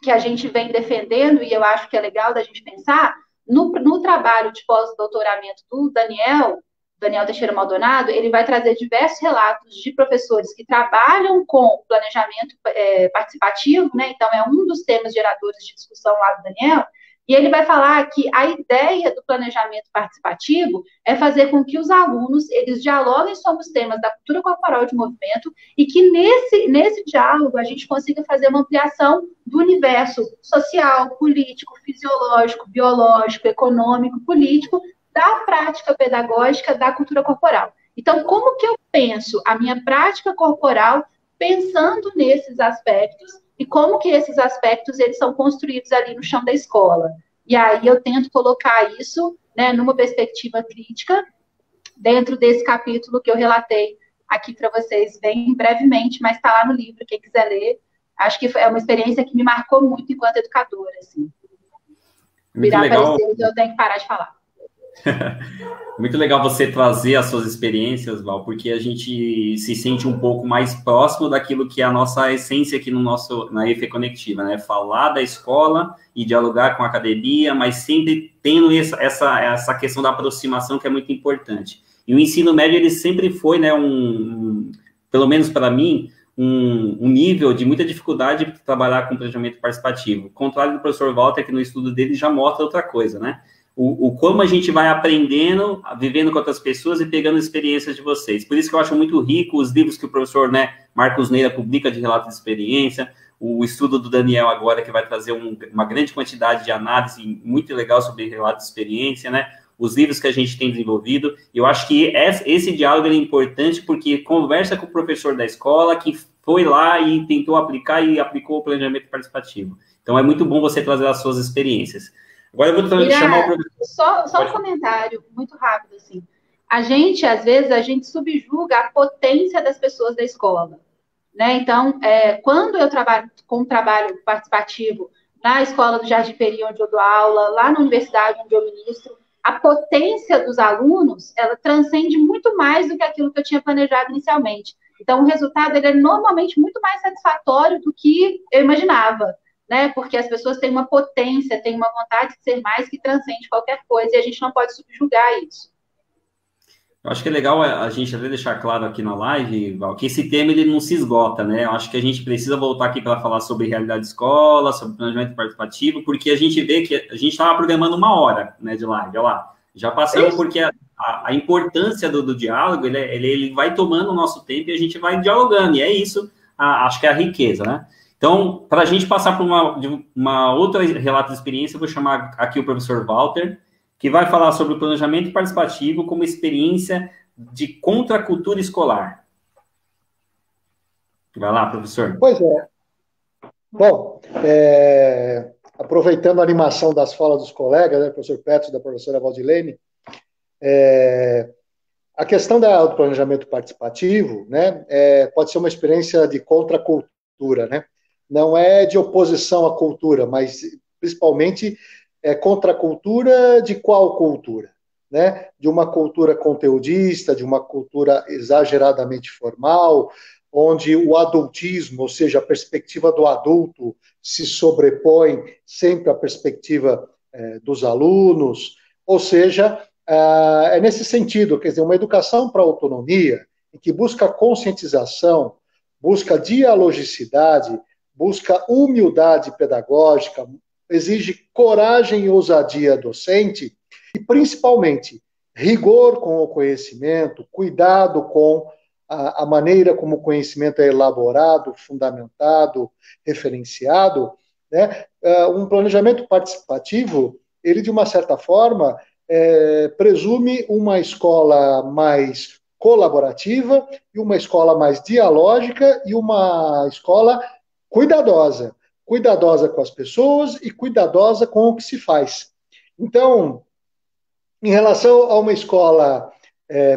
que a gente vem defendendo, e eu acho que é legal da gente pensar, no trabalho de pós-doutoramento do Daniel Teixeira Maldonado, ele vai trazer diversos relatos de professores que trabalham com planejamento participativo, né? Então, é um dos temas geradores de discussão lá do Daniel, e ele vai falar que a ideia do planejamento participativo é fazer com que os alunos, eles dialoguem sobre os temas da cultura corporal de movimento e que nesse diálogo a gente consiga fazer uma ampliação do universo social, político, fisiológico, biológico, econômico, político, da prática pedagógica da cultura corporal. Então, como que eu penso a minha prática corporal pensando nesses aspectos e como que esses aspectos eles são construídos ali no chão da escola? E aí eu tento colocar isso, né, numa perspectiva crítica dentro desse capítulo que eu relatei aqui para vocês bem brevemente, mas está lá no livro, quem quiser ler. Acho que é uma experiência que me marcou muito enquanto educadora, assim. Muito legal. Aparecer, eu tenho que parar de falar. Muito legal você trazer as suas experiências, Val, porque a gente se sente um pouco mais próximo daquilo que é a nossa essência aqui na EFE Conectiva, né? Falar da escola e dialogar com a academia, mas sempre tendo essa questão da aproximação que é muito importante. E o ensino médio, ele sempre foi, né, pelo menos para mim, um nível de muita dificuldade para trabalhar com planejamento participativo. Ao contrário do professor Walter, que no estudo dele já mostra outra coisa, né? o como a gente vai aprendendo, vivendo com outras pessoas e pegando experiências de vocês. Por isso que eu acho muito rico os livros que o professor, né, Marcos Neira publica de relatos de experiência, o estudo do Daniel agora, que vai trazer uma grande quantidade de análise muito legal sobre relatos de experiência, né? Os livros que a gente tem desenvolvido. Eu acho que esse diálogo é importante porque conversa com o professor da escola que foi lá e tentou aplicar e aplicou o planejamento participativo. Então, é muito bom você trazer as suas experiências. Agora eu vou chamar o professor. Só um comentário muito rápido, assim. Às vezes, a gente subjuga a potência das pessoas da escola, né? Então, quando eu trabalho com um trabalho participativo na escola do Jardim Peri, onde eu dou aula, lá na universidade onde eu ministro, a potência dos alunos, ela transcende muito mais do que aquilo que eu tinha planejado inicialmente. Então, o resultado ele é normalmente muito mais satisfatório do que eu imaginava, né? Porque as pessoas têm uma potência, têm uma vontade de ser mais que transcende qualquer coisa, e a gente não pode subjugar isso. Eu acho que é legal a gente até deixar claro aqui na live, Val, que esse tema ele não se esgota, né? Eu acho que a gente precisa voltar aqui para falar sobre realidade de escola, sobre planejamento participativo, porque a gente vê que a gente estava programando 1 hora, né, de live, olha lá. Já passamos porque a importância do diálogo, ele vai tomando o nosso tempo e a gente vai dialogando, e é isso, acho que é a riqueza, né? Então, para a gente passar por uma outra relato de experiência, eu vou chamar aqui o professor Walter, que vai falar sobre o planejamento participativo como experiência de contracultura escolar. Vai lá, professor. Pois é. Bom, aproveitando a animação das falas dos colegas, né, professor Petros e da professora Valdilene, a questão do planejamento participativo, né, pode ser uma experiência de contracultura, né? Não é de oposição à cultura, mas principalmente contracultura de qual cultura? Né? De uma cultura conteudista, de uma cultura exageradamente formal, onde o adultismo, ou seja, a perspectiva do adulto, se sobrepõe sempre à perspectiva dos alunos, ou seja, é nesse sentido, quer dizer, uma educação para a autonomia, em que busca conscientização, busca dialogicidade, busca humildade pedagógica, exige coragem e ousadia docente e, principalmente, rigor com o conhecimento, cuidado com a maneira como o conhecimento é elaborado, fundamentado, referenciado, né? Um planejamento participativo, ele, de uma certa forma, presume uma escola mais colaborativa e uma escola mais dialógica e uma escola cuidadosa com as pessoas e cuidadosa com o que se faz. Então, em relação a uma escola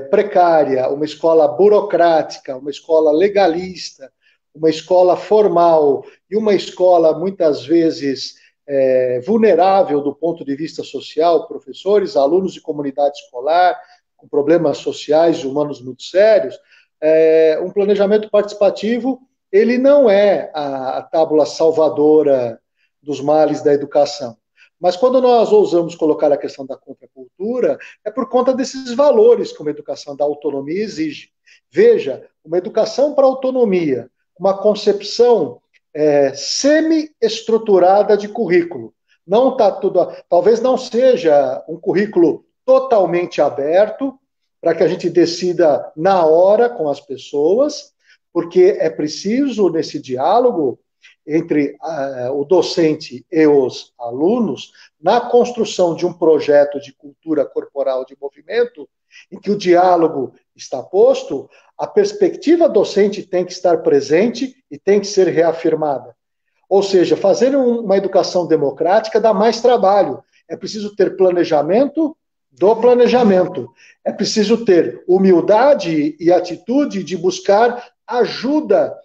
precária, uma escola burocrática, uma escola legalista, uma escola formal e uma escola, muitas vezes, vulnerável do ponto de vista social, professores, alunos e comunidade escolar, com problemas sociais e humanos muito sérios, um planejamento participativo ele não é a tábula salvadora dos males da educação. Mas quando nós ousamos colocar a questão da contracultura, é por conta desses valores que uma educação da autonomia exige. Veja, uma educação para a autonomia, uma concepção semi-estruturada de currículo. Não tá tudo, talvez não seja um currículo totalmente aberto, para que a gente decida na hora com as pessoas, porque é preciso, nesse diálogo entre o docente e os alunos, na construção de um projeto de cultura corporal de movimento, em que o diálogo está posto, a perspectiva docente tem que estar presente e tem que ser reafirmada. Ou seja, fazer uma educação democrática dá mais trabalho. É preciso ter planejamento do planejamento. É preciso ter humildade e atitude de buscar ajuda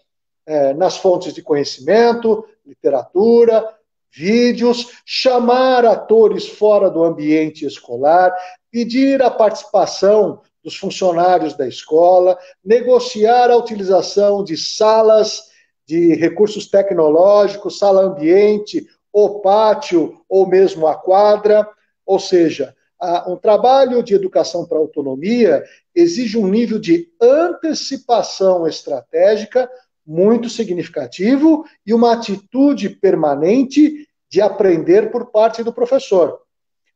nas fontes de conhecimento, literatura, vídeos, chamar atores fora do ambiente escolar, pedir a participação dos funcionários da escola, negociar a utilização de salas de recursos tecnológicos, sala ambiente, ou pátio, ou mesmo a quadra, ou seja, um trabalho de educação para a autonomia exige um nível de antecipação estratégica muito significativo e uma atitude permanente de aprender por parte do professor.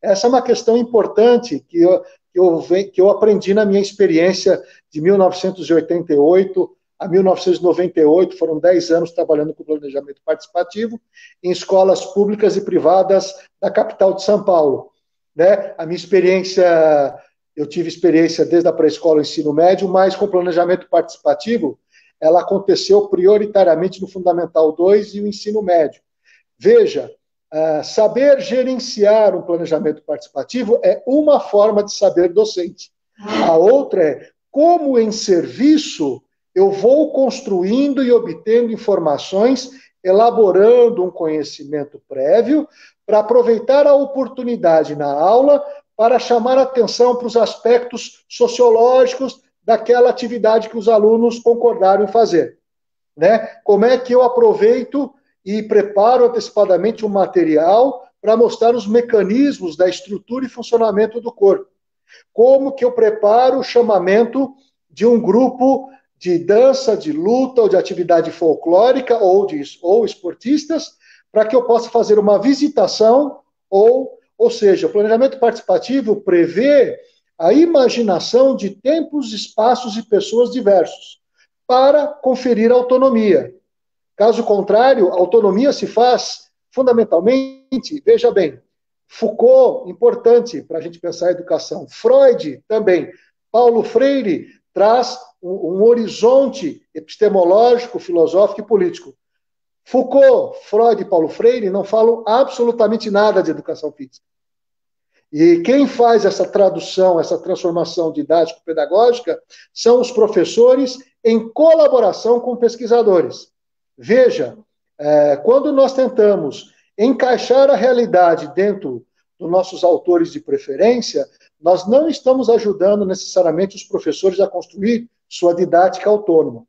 Essa é uma questão importante que eu aprendi na minha experiência de 1988 a 1998, foram 10 anos trabalhando com planejamento participativo em escolas públicas e privadas da capital de São Paulo. Né? A minha experiência, eu tive experiência desde a pré-escola ao ensino médio, mas com planejamento participativo, ela aconteceu prioritariamente no Fundamental 2 e o ensino médio. Veja, saber gerenciar um planejamento participativo é uma forma de saber docente. A outra é como, em serviço, eu vou construindo e obtendo informações, elaborando um conhecimento prévio, para aproveitar a oportunidade na aula para chamar atenção para os aspectos sociológicos daquela atividade que os alunos concordaram em fazer. Né? Como é que eu aproveito e preparo antecipadamente um material para mostrar os mecanismos da estrutura e funcionamento do corpo? Como que eu preparo o chamamento de um grupo de dança, de luta, ou de atividade folclórica, ou esportistas, para que eu possa fazer uma visitação, ou seja, o planejamento participativo prevê a imaginação de tempos, espaços e pessoas diversos, para conferir autonomia. Caso contrário, a autonomia se faz fundamentalmente, veja bem, Foucault, importante para a gente pensar a educação, Freud também, Paulo Freire traz um horizonte epistemológico, filosófico e político. Foucault, Freud e Paulo Freire não falam absolutamente nada de educação física. E quem faz essa tradução, essa transformação didático-pedagógica são os professores em colaboração com pesquisadores. Veja, quando nós tentamos encaixar a realidade dentro dos nossos autores de preferência, nós não estamos ajudando necessariamente os professores a construir sua didática autônoma.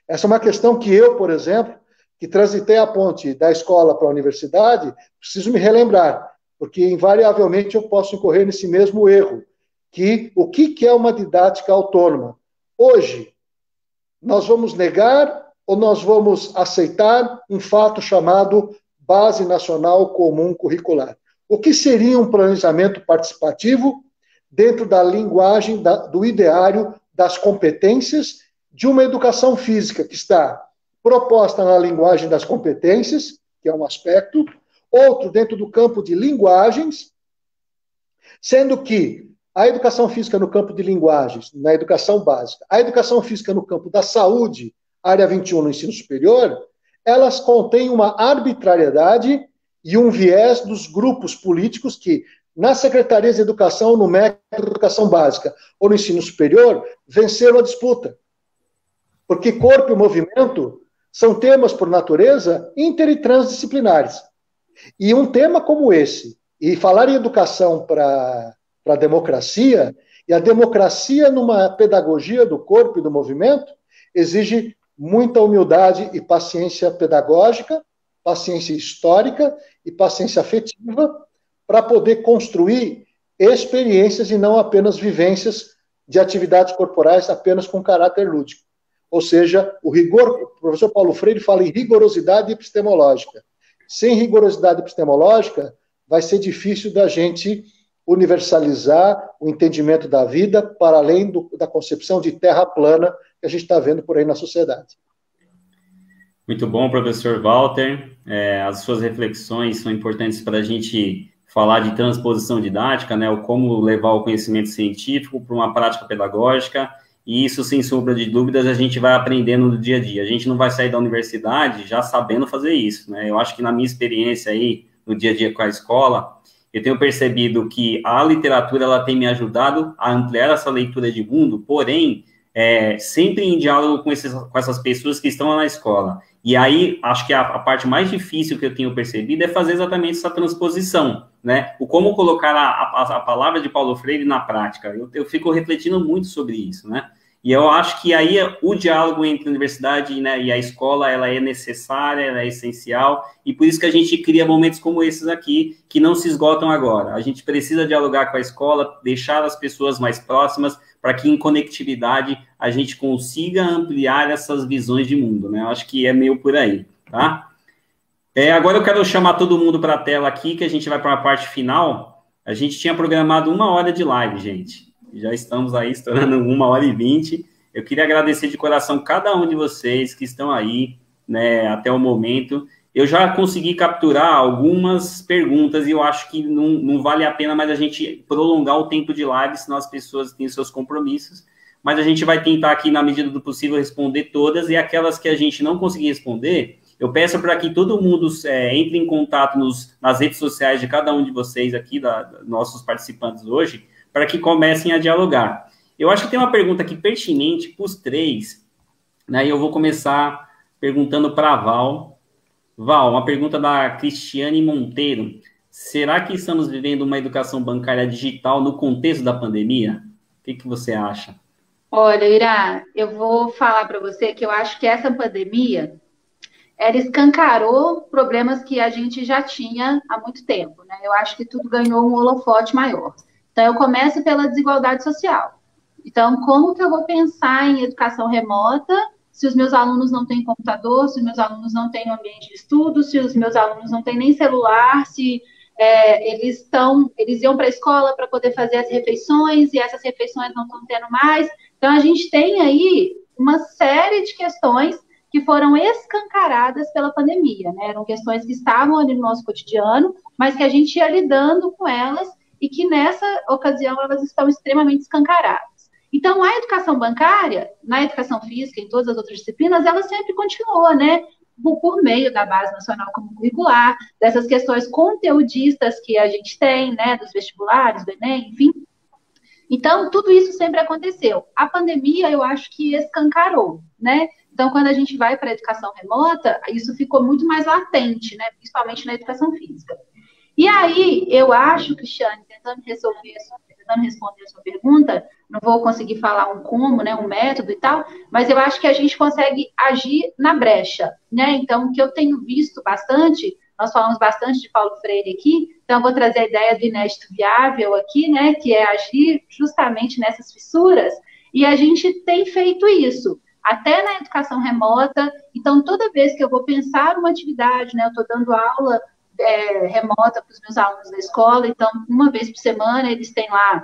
Essa é uma questão que eu, por exemplo, que transitei a ponte da escola para a universidade, preciso me relembrar, porque invariavelmente eu posso incorrer nesse mesmo erro, que o que é uma didática autônoma? Hoje, nós vamos negar ou nós vamos aceitar um fato chamado Base Nacional Comum Curricular? O que seria um planejamento participativo dentro da linguagem do ideário das competências de uma educação física que está proposta na linguagem das competências, que é um aspecto, outro dentro do campo de linguagens, sendo que a educação física no campo de linguagens, na educação básica, a educação física no campo da saúde, área 21 no ensino superior, elas contêm uma arbitrariedade e um viés dos grupos políticos que, nas secretarias de educação, no MEC, educação básica ou no ensino superior, venceram a disputa. Porque corpo e movimento são temas, por natureza, inter e transdisciplinares. E um tema como esse, e falar em educação para a democracia, e a democracia numa pedagogia do corpo e do movimento, exige muita humildade e paciência pedagógica, paciência histórica e paciência afetiva, para poder construir experiências e não apenas vivências de atividades corporais apenas com caráter lúdico. Ou seja, o rigor, o professor Paulo Freire fala em rigorosidade epistemológica. Sem rigorosidade epistemológica, vai ser difícil da gente universalizar o entendimento da vida para além da concepção de terra plana que a gente está vendo por aí na sociedade. Muito bom, professor Walter. As suas reflexões são importantes para a gente falar de transposição didática, né, o como levar o conhecimento científico para uma prática pedagógica, e isso, sem sombra de dúvidas, a gente vai aprendendo no dia a dia. A gente não vai sair da universidade já sabendo fazer isso, né? Eu acho que na minha experiência aí, no dia a dia com a escola, eu tenho percebido que a literatura, ela tem me ajudado a ampliar essa leitura de mundo, porém, sempre em diálogo com essas pessoas que estão lá na escola. E aí, acho que a parte mais difícil que eu tenho percebido é fazer exatamente essa transposição, né? O como colocar a palavra de Paulo Freire na prática. Eu fico refletindo muito sobre isso, né? E eu acho que aí o diálogo entre a universidade, né, e a escola, ela é necessária, ela é essencial, e por isso que a gente cria momentos como esses aqui, que não se esgotam agora. A gente precisa dialogar com a escola, deixar as pessoas mais próximas, para que em conectividade a gente consiga ampliar essas visões de mundo, né? Eu acho que é meio por aí, tá? Agora eu quero chamar todo mundo para a tela aqui, que a gente vai para a parte final, A gente tinha programado 1 hora de live, gente. Já estamos aí estourando 1h20. Eu queria agradecer de coração cada um de vocês que estão aí, né, até o momento. Eu já consegui capturar algumas perguntas e eu acho que não vale a pena mais a gente prolongar o tempo de live, senão as pessoas têm seus compromissos. Mas a gente vai tentar aqui, na medida do possível, responder todas, e aquelas que a gente não conseguir responder, eu peço para que todo mundo entre em contato nas redes sociais de cada um de vocês aqui, nossos participantes hoje, para que comecem a dialogar. Eu acho que tem uma pergunta aqui pertinente para os três, né? E eu vou começar perguntando para a Val. Val, uma pergunta da Cristiane Monteiro. Será que estamos vivendo uma educação bancária digital no contexto da pandemia? O que você acha? Olha, Irá, eu vou falar para você que eu acho que essa pandemia, ela escancarou problemas que a gente já tinha há muito tempo, né? Eu acho que tudo ganhou um holofote maior. Então, eu começo pela desigualdade social. Então, como que eu vou pensar em educação remota se os meus alunos não têm computador, se os meus alunos não têm ambiente de estudo, se os meus alunos não têm nem celular, se eles iam para a escola para poder fazer as refeições e essas refeições não estão tendo mais. Então, a gente tem aí uma série de questões que foram escancaradas pela pandemia, né? Eram questões que estavam ali no nosso cotidiano, mas que a gente ia lidando com elas e que nessa ocasião elas estão extremamente escancaradas. Então, a educação bancária, na educação física, em todas as outras disciplinas, ela sempre continuou, né? Por meio da Base Nacional Comum Curricular, dessas questões conteudistas que a gente tem, né? Dos vestibulares, do Enem, enfim. Então, tudo isso sempre aconteceu. A pandemia, eu acho que escancarou, né? Então, quando a gente vai para a educação remota, isso ficou muito mais latente, né? Principalmente na educação física. E aí, eu acho, Cristiane, tentando responder a sua pergunta, não vou conseguir falar um como, né, um método e tal, mas eu acho que a gente consegue agir na brecha, né? Então, o que eu tenho visto bastante, nós falamos bastante de Paulo Freire aqui, então eu vou trazer a ideia do inédito viável aqui, né, que é agir justamente nessas fissuras, e a gente tem feito isso, até na educação remota. Então, toda vez que eu vou pensar uma atividade, né, eu estou dando aula remota para os meus alunos da escola, então, uma vez por semana, eles têm lá,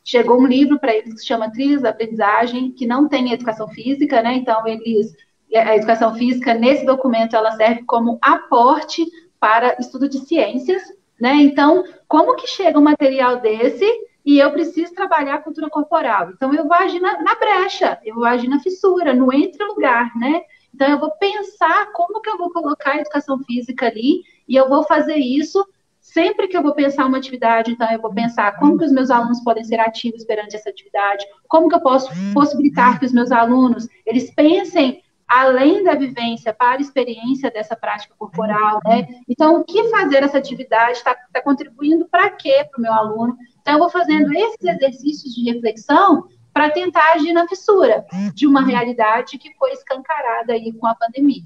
chegou um livro para eles que se chama Trilhas da Aprendizagem, que não tem educação física, né, então, a educação física, nesse documento, ela serve como aporte para estudo de ciências, né, então, como que chega um material desse e eu preciso trabalhar a cultura corporal? Então, eu vou agir na brecha, eu vou agir na fissura, no entre-lugar, né, então, eu vou pensar como que eu vou colocar a educação física ali, e eu vou fazer isso sempre que eu vou pensar uma atividade. Então, eu vou pensar como que os meus alunos podem ser ativos perante essa atividade, como que eu posso possibilitar que os meus alunos, eles pensem além da vivência para a experiência dessa prática corporal, né? Então, o que fazer essa atividade está contribuindo para quê para o meu aluno? Então, eu vou fazendo esses exercícios de reflexão para tentar agir na fissura de uma realidade que foi escancarada aí com a pandemia.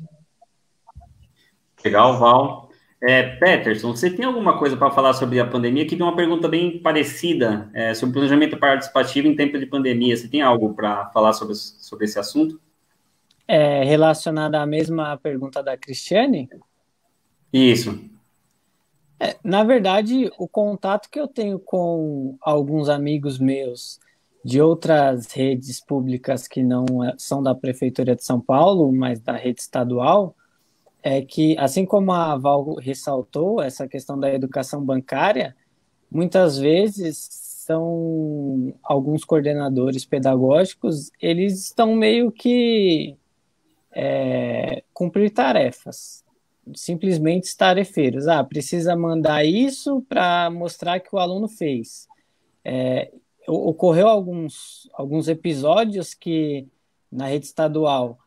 Legal, Val. Peterson, você tem alguma coisa para falar sobre a pandemia? Aqui tem uma pergunta bem parecida sobre planejamento participativo em tempo de pandemia. Você tem algo para falar sobre esse assunto? Relacionada à mesma pergunta da Cristiane? Isso. Na verdade, o contato que eu tenho com alguns amigos meus de outras redes públicas que não são da Prefeitura de São Paulo, mas da rede estadual, é que, assim como a Val ressaltou, essa questão da educação bancária, muitas vezes são alguns coordenadores pedagógicos, eles estão meio que cumprir tarefas, simplesmente tarefeiros. Precisa mandar isso para mostrar que o aluno fez. Ocorreu alguns episódios que na rede estadual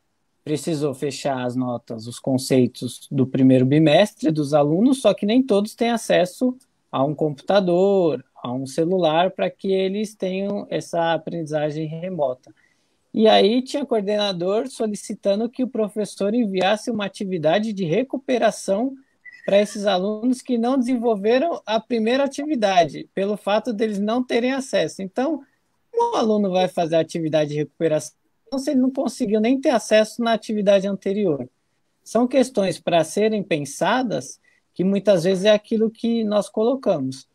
precisou fechar as notas, os conceitos do primeiro bimestre dos alunos, só que nem todos têm acesso a um computador, a um celular, para que eles tenham essa aprendizagem remota. E aí tinha coordenador solicitando que o professor enviasse uma atividade de recuperação para esses alunos que não desenvolveram a primeira atividade, pelo fato deles não terem acesso. Então, como o aluno vai fazer a atividade de recuperação se ele não conseguiu nem ter acesso na atividade anterior? São questões para serem pensadas que muitas vezes é aquilo que nós colocamos.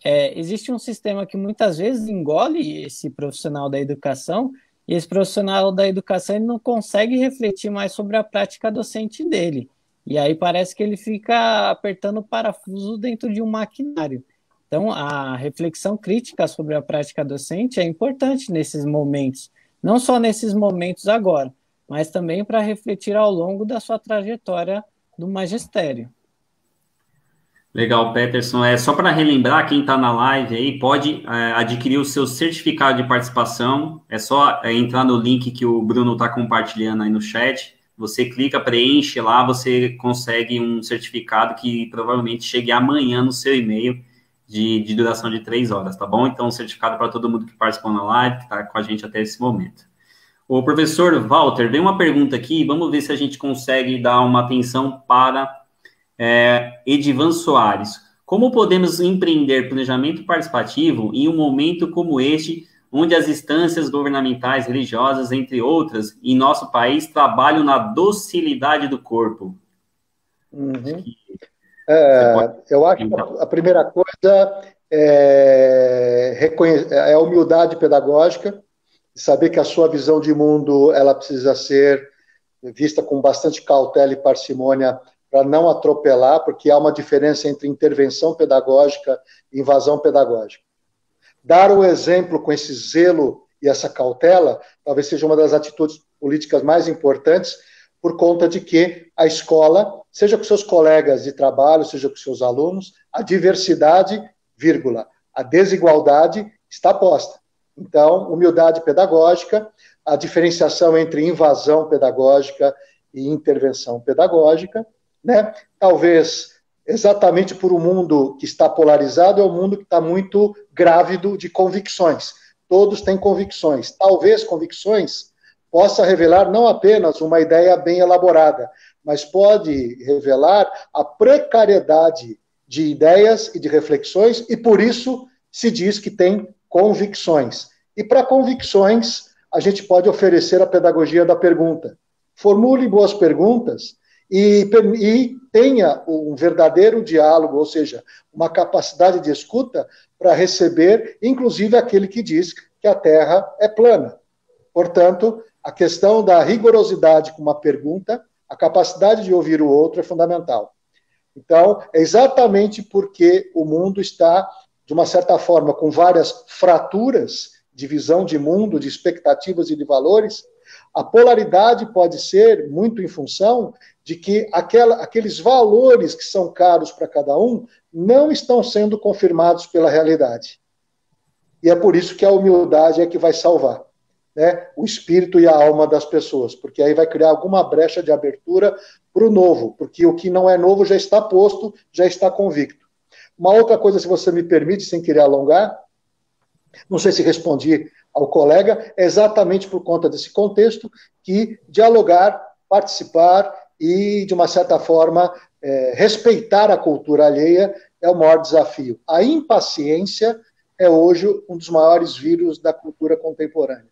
existe um sistema que muitas vezes engole esse profissional da educação, e esse profissional da educação ele não consegue refletir mais sobre a prática docente dele. E aí parece que ele fica apertando o parafuso dentro de um maquinário. Então, a reflexão crítica sobre a prática docente é importante nesses momentos, não só nesses momentos agora, mas também para refletir ao longo da sua trajetória do magistério. Legal, Peterson. Só para relembrar, quem está na live aí pode adquirir o seu certificado de participação. É só entrar no link que o Bruno está compartilhando aí no chat. Você clica, preenche lá, você consegue um certificado que provavelmente chegue amanhã no seu e-mail de duração de 3 horas, tá bom? Então, um certificado para todo mundo que participou na live, que está com a gente até esse momento. O professor Walter, veio uma pergunta aqui, vamos ver se a gente consegue dar uma atenção para Edivan Soares. Como podemos empreender planejamento participativo em um momento como este, onde as instâncias governamentais, religiosas, entre outras, em nosso país, trabalham na docilidade do corpo? Uhum. Eu acho que a primeira coisa é a humildade pedagógica, saber que a sua visão de mundo ela precisa ser vista com bastante cautela e parcimônia para não atropelar, porque há uma diferença entre intervenção pedagógica e invasão pedagógica. Dar o exemplo com esse zelo e essa cautela talvez seja uma das atitudes políticas mais importantes, por conta de que a escola, seja com seus colegas de trabalho, seja com seus alunos, a diversidade, vírgula, a desigualdade está posta. Então, humildade pedagógica, a diferenciação entre invasão pedagógica e intervenção pedagógica, né? Talvez, exatamente por um mundo que está polarizado, é um mundo que está muito grávido de convicções. Todos têm convicções. Talvez convicções possa revelar não apenas uma ideia bem elaborada, mas pode revelar a precariedade de ideias e de reflexões, e por isso se diz que tem convicções. E para convicções, a gente pode oferecer a pedagogia da pergunta. Formule boas perguntas e tenha um verdadeiro diálogo, ou seja, uma capacidade de escuta para receber, inclusive, aquele que diz que a Terra é plana. Portanto, a questão da rigorosidade com uma pergunta, a capacidade de ouvir o outro é fundamental. Então, é exatamente porque o mundo está, de uma certa forma, com várias fraturas de visão de mundo, de expectativas e de valores, a polaridade pode ser muito em função de que aqueles valores que são caros para cada um não estão sendo confirmados pela realidade. E é por isso que a humildade é que vai salvar, né, o espírito e a alma das pessoas, porque aí vai criar alguma brecha de abertura para o novo, porque o que não é novo já está posto, já está convicto. Uma outra coisa, se você me permite, sem querer alongar, não sei se respondi ao colega, é exatamente por conta desse contexto que dialogar, participar e, de uma certa forma, respeitar a cultura alheia é o maior desafio. A impaciência é hoje um dos maiores vírus da cultura contemporânea.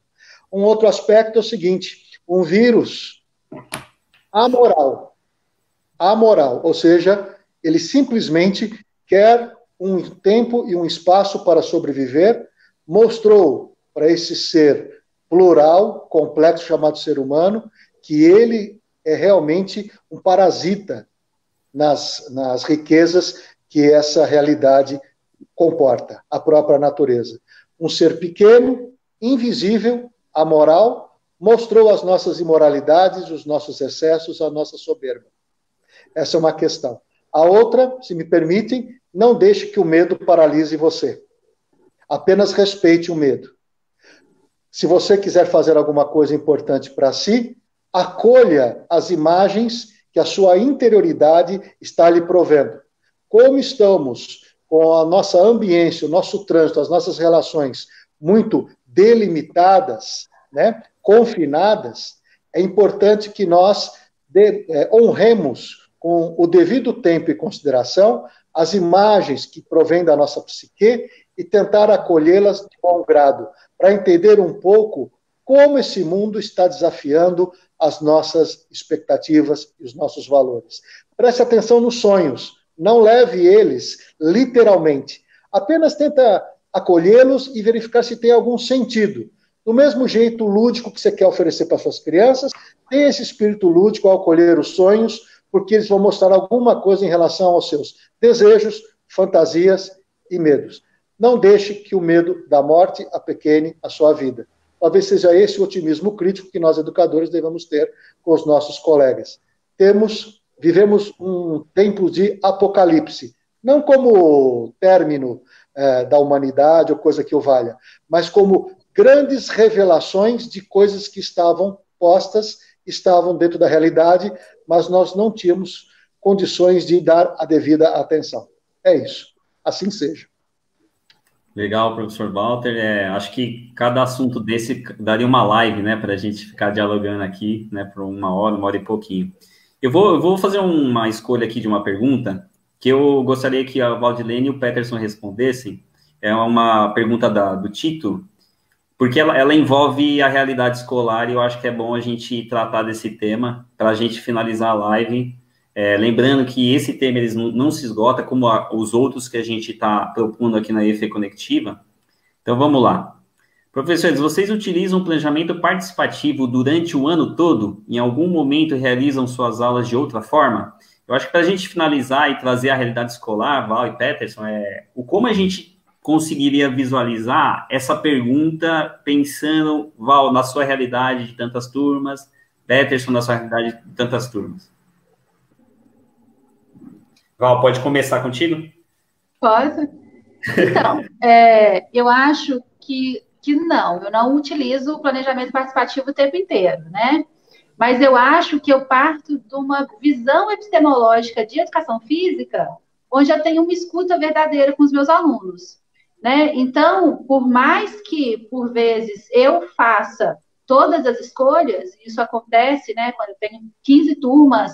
Um outro aspecto é o seguinte, um vírus amoral, ou seja, ele simplesmente quer um tempo e um espaço para sobreviver, mostrou para esse ser plural, complexo, chamado ser humano, que ele é realmente um parasita nas riquezas que essa realidade comporta, a própria natureza. Um ser pequeno, invisível, amoral, mostrou as nossas imoralidades, os nossos excessos, a nossa soberba. Essa é uma questão. A outra, se me permitem, não deixe que o medo paralise você. Apenas respeite o medo. Se você quiser fazer alguma coisa importante para si, acolha as imagens que a sua interioridade está lhe provendo. Como estamos com a nossa ambiência, o nosso trânsito, as nossas relações muito delimitadas, né, confinadas, é importante que nós honremos com o devido tempo e consideração as imagens que provêm da nossa psique e tentar acolhê-las de bom grado, para entender um pouco como esse mundo está desafiando as nossas expectativas e os nossos valores. Preste atenção nos sonhos, não leve eles literalmente. Apenas tenta acolhê-los e verificar se tem algum sentido. Do mesmo jeito lúdico que você quer oferecer para suas crianças, tem esse espírito lúdico ao acolher os sonhos, porque eles vão mostrar alguma coisa em relação aos seus desejos, fantasias e medos. Não deixe que o medo da morte apequene a sua vida. Talvez seja esse o otimismo crítico que nós, educadores, devemos ter com os nossos colegas. Vivemos um tempo de apocalipse, não como término da humanidade ou coisa que o valha, mas como grandes revelações de coisas que estavam postas, estavam dentro da realidade, mas nós não tínhamos condições de dar a devida atenção. É isso. Assim seja. Legal, professor Walter. Acho que cada assunto desse daria uma live, né, para a gente ficar dialogando aqui, né, por uma hora e pouquinho. Eu vou fazer uma escolha aqui de uma pergunta que eu gostaria que a Valdilene e o Peterson respondessem. É uma pergunta do Tito, porque ela envolve a realidade escolar e eu acho que é bom a gente tratar desse tema para a gente finalizar a live. Lembrando que esse tema eles não se esgota como os outros que a gente está propondo aqui na EFE Conectiva. Então, vamos lá. Professores, vocês utilizam o planejamento participativo durante o ano todo? Em algum momento realizam suas aulas de outra forma? Eu acho que para a gente finalizar e trazer a realidade escolar, Val e Peterson, como a gente conseguiria visualizar essa pergunta pensando, Val, na sua realidade de tantas turmas, Peterson, na sua realidade de tantas turmas? Val, pode começar contigo? Posso? Então, eu acho que não, eu não utilizo o planejamento participativo o tempo inteiro, né? Mas eu acho que eu parto de uma visão epistemológica de educação física, onde eu tenho uma escuta verdadeira com os meus alunos, né? Então, por mais que, por vezes, eu faça todas as escolhas, isso acontece, né, quando eu tenho 15 turmas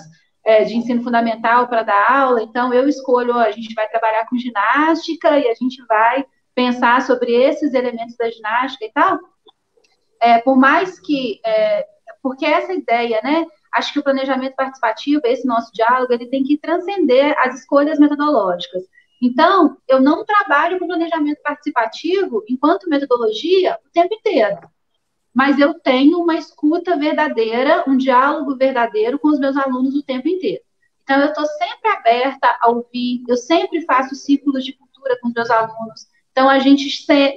de ensino fundamental para dar aula, então eu escolho, a gente vai trabalhar com ginástica e a gente vai pensar sobre esses elementos da ginástica e tal, por mais que, porque essa ideia, né, acho que o planejamento participativo, esse nosso diálogo, ele tem que transcender as escolhas metodológicas. Então, eu não trabalho com planejamento participativo enquanto metodologia o tempo inteiro, mas eu tenho uma escuta verdadeira, um diálogo verdadeiro com os meus alunos o tempo inteiro. Então, eu estou sempre aberta a ouvir, eu sempre faço círculos de cultura com os meus alunos. Então, a gente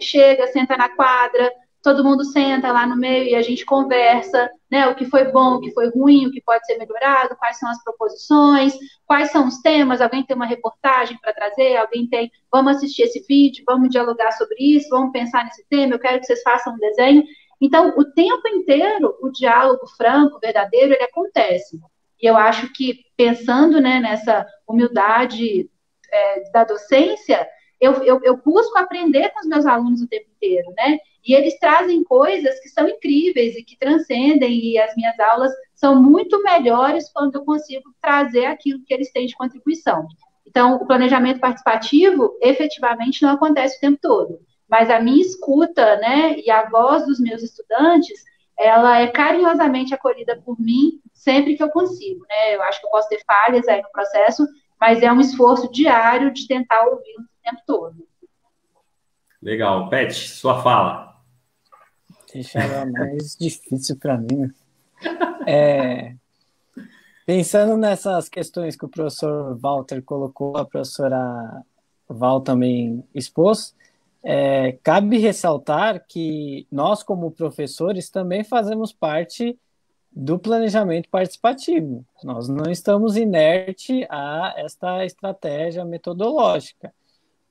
chega, senta na quadra, todo mundo senta lá no meio e a gente conversa, né, o que foi bom, o que foi ruim, o que pode ser melhorado, quais são as proposições, quais são os temas, alguém tem uma reportagem para trazer, alguém tem, vamos assistir esse vídeo, vamos dialogar sobre isso, vamos pensar nesse tema, eu quero que vocês façam um desenho. Então, o tempo inteiro, o diálogo franco, verdadeiro, ele acontece. E eu acho que, pensando, né, nessa humildade da docência, eu busco aprender com os meus alunos o tempo inteiro, né? E eles trazem coisas que são incríveis e que transcendem, e as minhas aulas são muito melhores quando eu consigo trazer aquilo que eles têm de contribuição. Então, o planejamento participativo, efetivamente, não acontece o tempo todo. Mas a minha escuta, né, e a voz dos meus estudantes, ela é carinhosamente acolhida por mim sempre que eu consigo, né? Eu acho que eu posso ter falhas aí no processo, mas é um esforço diário de tentar ouvi-los o tempo todo. Legal. Pet, sua fala. Deixa ela mais difícil para mim. Pensando nessas questões que o professor Walter colocou, a professora Val também expôs, cabe ressaltar que nós, como professores, também fazemos parte do planejamento participativo. Nós não estamos inertes a esta estratégia metodológica.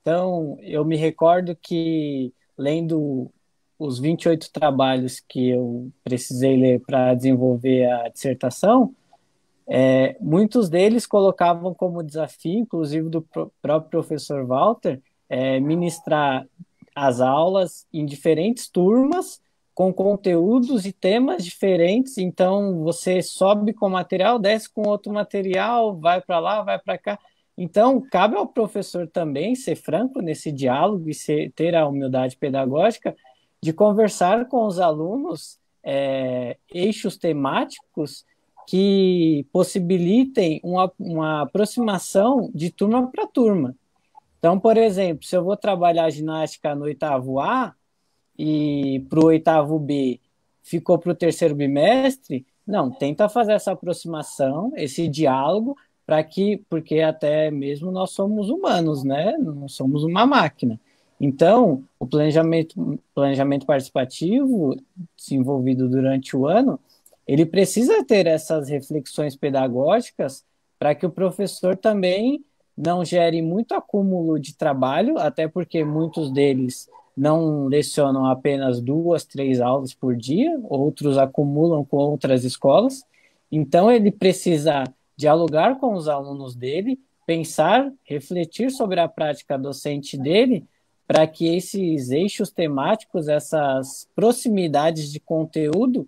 Então, eu me recordo que, lendo os 28 trabalhos que eu precisei ler para desenvolver a dissertação, muitos deles colocavam como desafio, inclusive do próprio professor Walter, ministrar as aulas em diferentes turmas, com conteúdos e temas diferentes. Então, você sobe com material, desce com outro material, vai para lá, vai para cá. Então, cabe ao professor também ser franco nesse diálogo e ter a humildade pedagógica de conversar com os alunos eixos temáticos que possibilitem uma aproximação de turma para turma. Então, por exemplo, se eu vou trabalhar ginástica no oitavo A e para o oitavo B ficou para o terceiro bimestre, não, tenta fazer essa aproximação, esse diálogo, porque até mesmo nós somos humanos, né? Não somos uma máquina. Então, o planejamento participativo desenvolvido durante o ano, ele precisa ter essas reflexões pedagógicas para que o professor também não gere muito acúmulo de trabalho, até porque muitos deles não lecionam apenas 2, 3 aulas por dia, outros acumulam com outras escolas. Então, ele precisa dialogar com os alunos dele, pensar, refletir sobre a prática docente dele, para que esses eixos temáticos, essas proximidades de conteúdo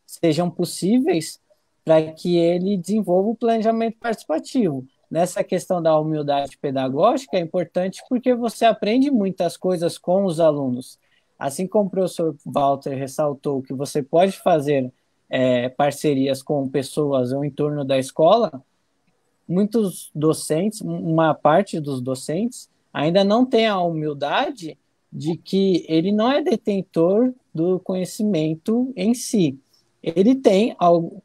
sejam possíveis para que ele desenvolva o planejamento participativo. Nessa questão da humildade pedagógica é importante porque você aprende muitas coisas com os alunos. Assim como o professor Walter ressaltou que você pode fazer parcerias com pessoas ao entorno da escola, muitos docentes, uma parte dos docentes, ainda não tem a humildade de que ele não é detentor do conhecimento em si. Ele tem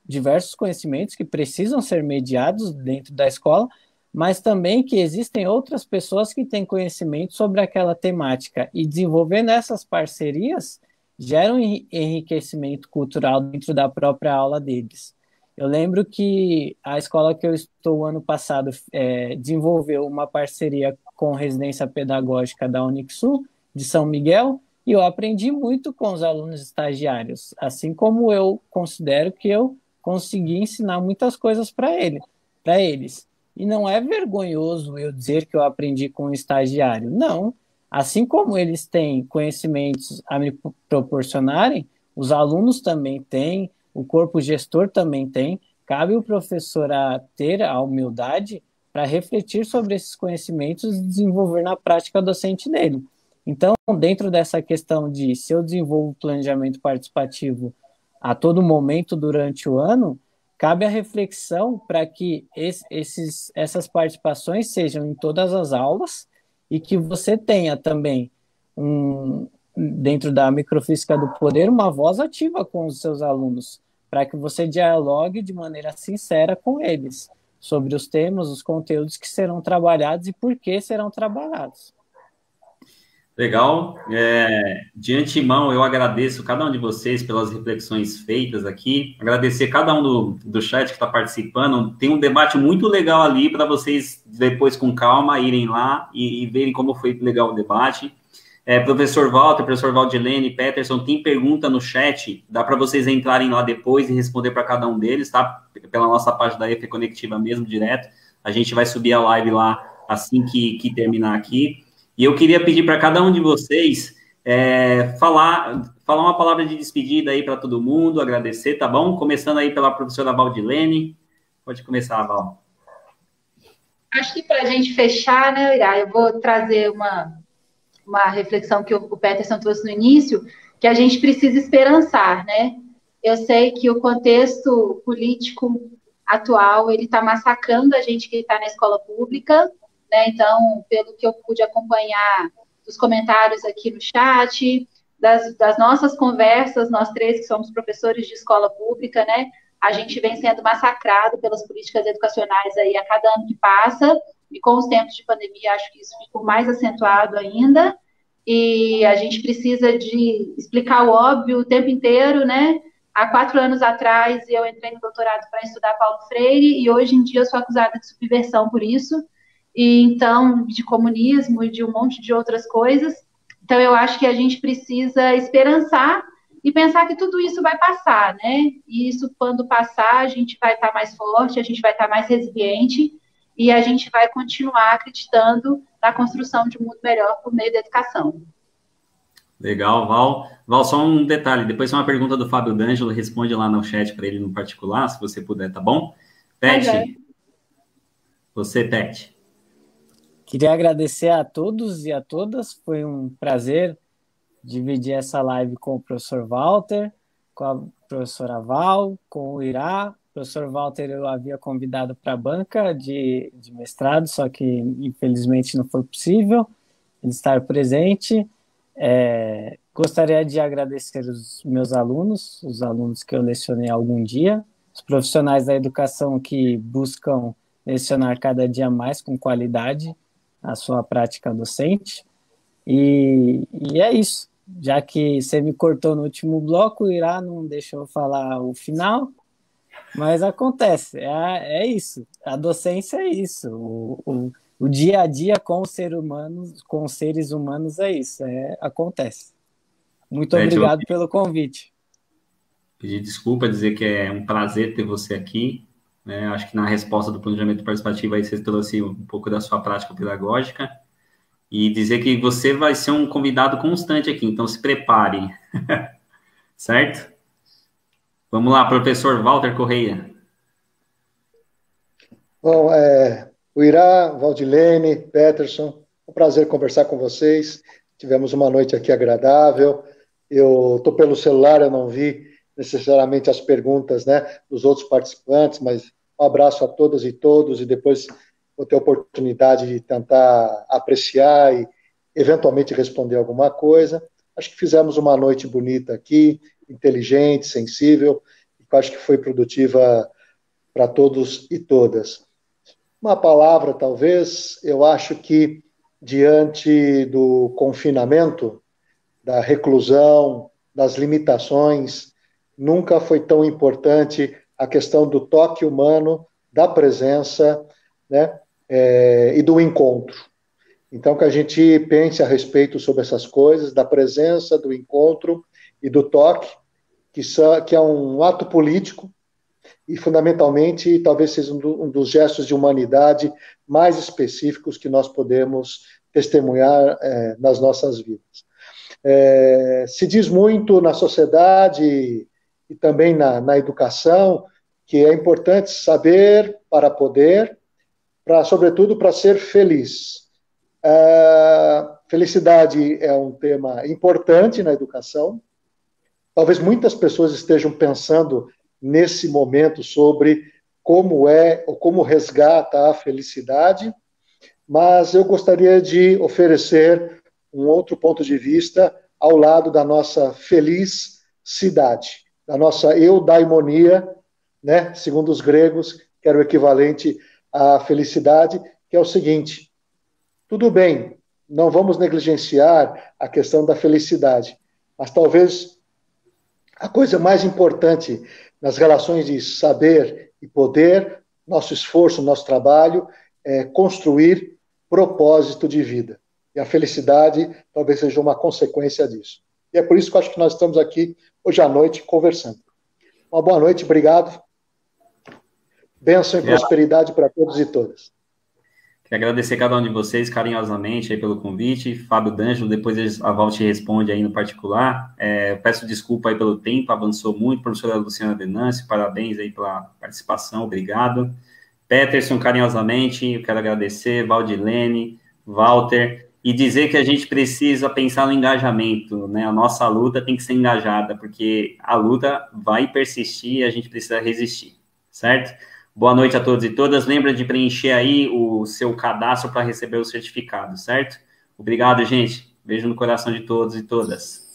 diversos conhecimentos que precisam ser mediados dentro da escola, mas também que existem outras pessoas que têm conhecimento sobre aquela temática e desenvolvendo essas parcerias gera um enriquecimento cultural dentro da própria aula deles. Eu lembro que a escola que eu estou ano passado desenvolveu uma parceria com a residência pedagógica da Unixul de São Miguel, e eu aprendi muito com os alunos estagiários, assim como eu considero que eu consegui ensinar muitas coisas para eles. E não é vergonhoso eu dizer que eu aprendi com um estagiário, não. Assim como eles têm conhecimentos a me proporcionarem, os alunos também têm, o corpo gestor também tem, cabe o professor a ter a humildade para refletir sobre esses conhecimentos e desenvolver na prática docente dele. Então, dentro dessa questão de se eu desenvolvo planejamento participativo a todo momento durante o ano, cabe a reflexão para que essas participações sejam em todas as aulas e que você tenha também, dentro da microfísica do poder, uma voz ativa com os seus alunos, para que você dialogue de maneira sincera com eles sobre os temas, os conteúdos que serão trabalhados e por que serão trabalhados. Legal. De antemão, eu agradeço cada um de vocês pelas reflexões feitas aqui. Agradecer cada um do chat que está participando. Tem um debate muito legal ali para vocês, depois, com calma, irem lá e verem como foi legal o debate. Professor Walter, professor Valdilene, Peterson, tem pergunta no chat. Dá para vocês entrarem lá depois e responder para cada um deles, tá? Pela nossa página da EFE Conectiva mesmo, direto. A gente vai subir a live lá assim que terminar aqui. E eu queria pedir para cada um de vocês falar uma palavra de despedida aí para todo mundo, agradecer, tá bom? Começando aí pela professora Valdilene. Pode começar, Val. Acho que para a gente fechar, né, Irá, eu vou trazer uma reflexão que o Peterson trouxe no início, que a gente precisa esperançar, né? Eu sei que o contexto político atual, ele está massacrando a gente que está na escola pública, né? Então, pelo que eu pude acompanhar dos comentários aqui no chat, das nossas conversas, nós três que somos professores de escola pública, né? A gente vem sendo massacrado pelas políticas educacionais aí a cada ano que passa, e com os tempos de pandemia, acho que isso ficou mais acentuado ainda, e a gente precisa de explicar o óbvio o tempo inteiro, né? Há 4 anos atrás, eu entrei no doutorado para estudar Paulo Freire, e hoje em dia eu sou acusada de subversão por isso, e então, de comunismo e de um monte de outras coisas. Então, eu acho que a gente precisa esperançar e pensar que tudo isso vai passar, né? E isso, quando passar, a gente vai estar mais forte, a gente vai estar mais resiliente e a gente vai continuar acreditando na construção de um mundo melhor por meio da educação. Legal, Val. Val, só um detalhe, depois tem uma pergunta do Fábio D'Angelo, responde lá no chat para ele no particular, se você puder, tá bom? Pet, você, Pet. Queria agradecer a todos e a todas, foi um prazer dividir essa live com o professor Walter, com a professora Val, com o Irá, O professor Walter eu havia convidado para a banca de mestrado, só que infelizmente não foi possível ele estar presente. Gostaria de agradecer os meus alunos, os alunos que eu lecionei algum dia, os profissionais da educação que buscam lecionar cada dia mais com qualidade a sua prática docente. E é isso. Já que você me cortou no último bloco, o Irá não deixou eu falar o final, mas acontece, é isso. A docência é isso. O dia a dia com os seres humanos é isso, acontece. Muito obrigado pelo convite. Pedir desculpa, dizer que é um prazer ter você aqui. Né? Acho que na resposta do planejamento participativo aí você trouxe um pouco da sua prática pedagógica. E dizer que você vai ser um convidado constante aqui, então se prepare. Certo? Vamos lá, professor Walter Correia. Bom, o Irá, Valdilene, Peterson, um prazer conversar com vocês. Tivemos uma noite aqui agradável. Eu estou pelo celular, eu não vi necessariamente as perguntas, né, dos outros participantes, mas um abraço a todas e todos, e depois vou ter a oportunidade de tentar apreciar e eventualmente responder alguma coisa. Acho que fizemos uma noite bonita aqui, inteligente, sensível, e acho que foi produtiva para todos e todas. Uma palavra, talvez, eu acho que diante do confinamento, da reclusão, das limitações, nunca foi tão importante a questão do toque humano, da presença, né, e do encontro. Então, que a gente pense a respeito sobre essas coisas, da presença, do encontro e do toque, que é um ato político e, fundamentalmente, talvez seja um dos gestos de humanidade mais específicos que nós podemos testemunhar nas nossas vidas. Se diz muito na sociedade e também na educação que é importante saber para poder, sobretudo para ser feliz. Felicidade é um tema importante na educação. Talvez muitas pessoas estejam pensando nesse momento sobre como é ou como resgata a felicidade, mas eu gostaria de oferecer um outro ponto de vista ao lado da nossa felicidade, da nossa eudaimonia, né, segundo os gregos, que era o equivalente à felicidade, que é o seguinte: tudo bem, não vamos negligenciar a questão da felicidade, mas talvez a coisa mais importante nas relações de saber e poder, nosso esforço, nosso trabalho, é construir propósito de vida. E a felicidade talvez seja uma consequência disso. E é por isso que eu acho que nós estamos aqui hoje à noite conversando. Uma boa noite, obrigado. Bênção e prosperidade para todos e todas. Quero agradecer a cada um de vocês carinhosamente aí pelo convite. Fábio D'Angelo, depois a Val te responde aí no particular. Peço desculpa aí pelo tempo, avançou muito. Professora Luciana Venâncio, parabéns aí pela participação, obrigado. Peterson, carinhosamente, eu quero agradecer. Valdilene, Walter, e dizer que a gente precisa pensar no engajamento, né? A nossa luta tem que ser engajada, porque a luta vai persistir e a gente precisa resistir, certo? Boa noite a todos e todas. Lembra de preencher aí o seu cadastro para receber o certificado, certo? Obrigado, gente. Beijo no coração de todos e todas.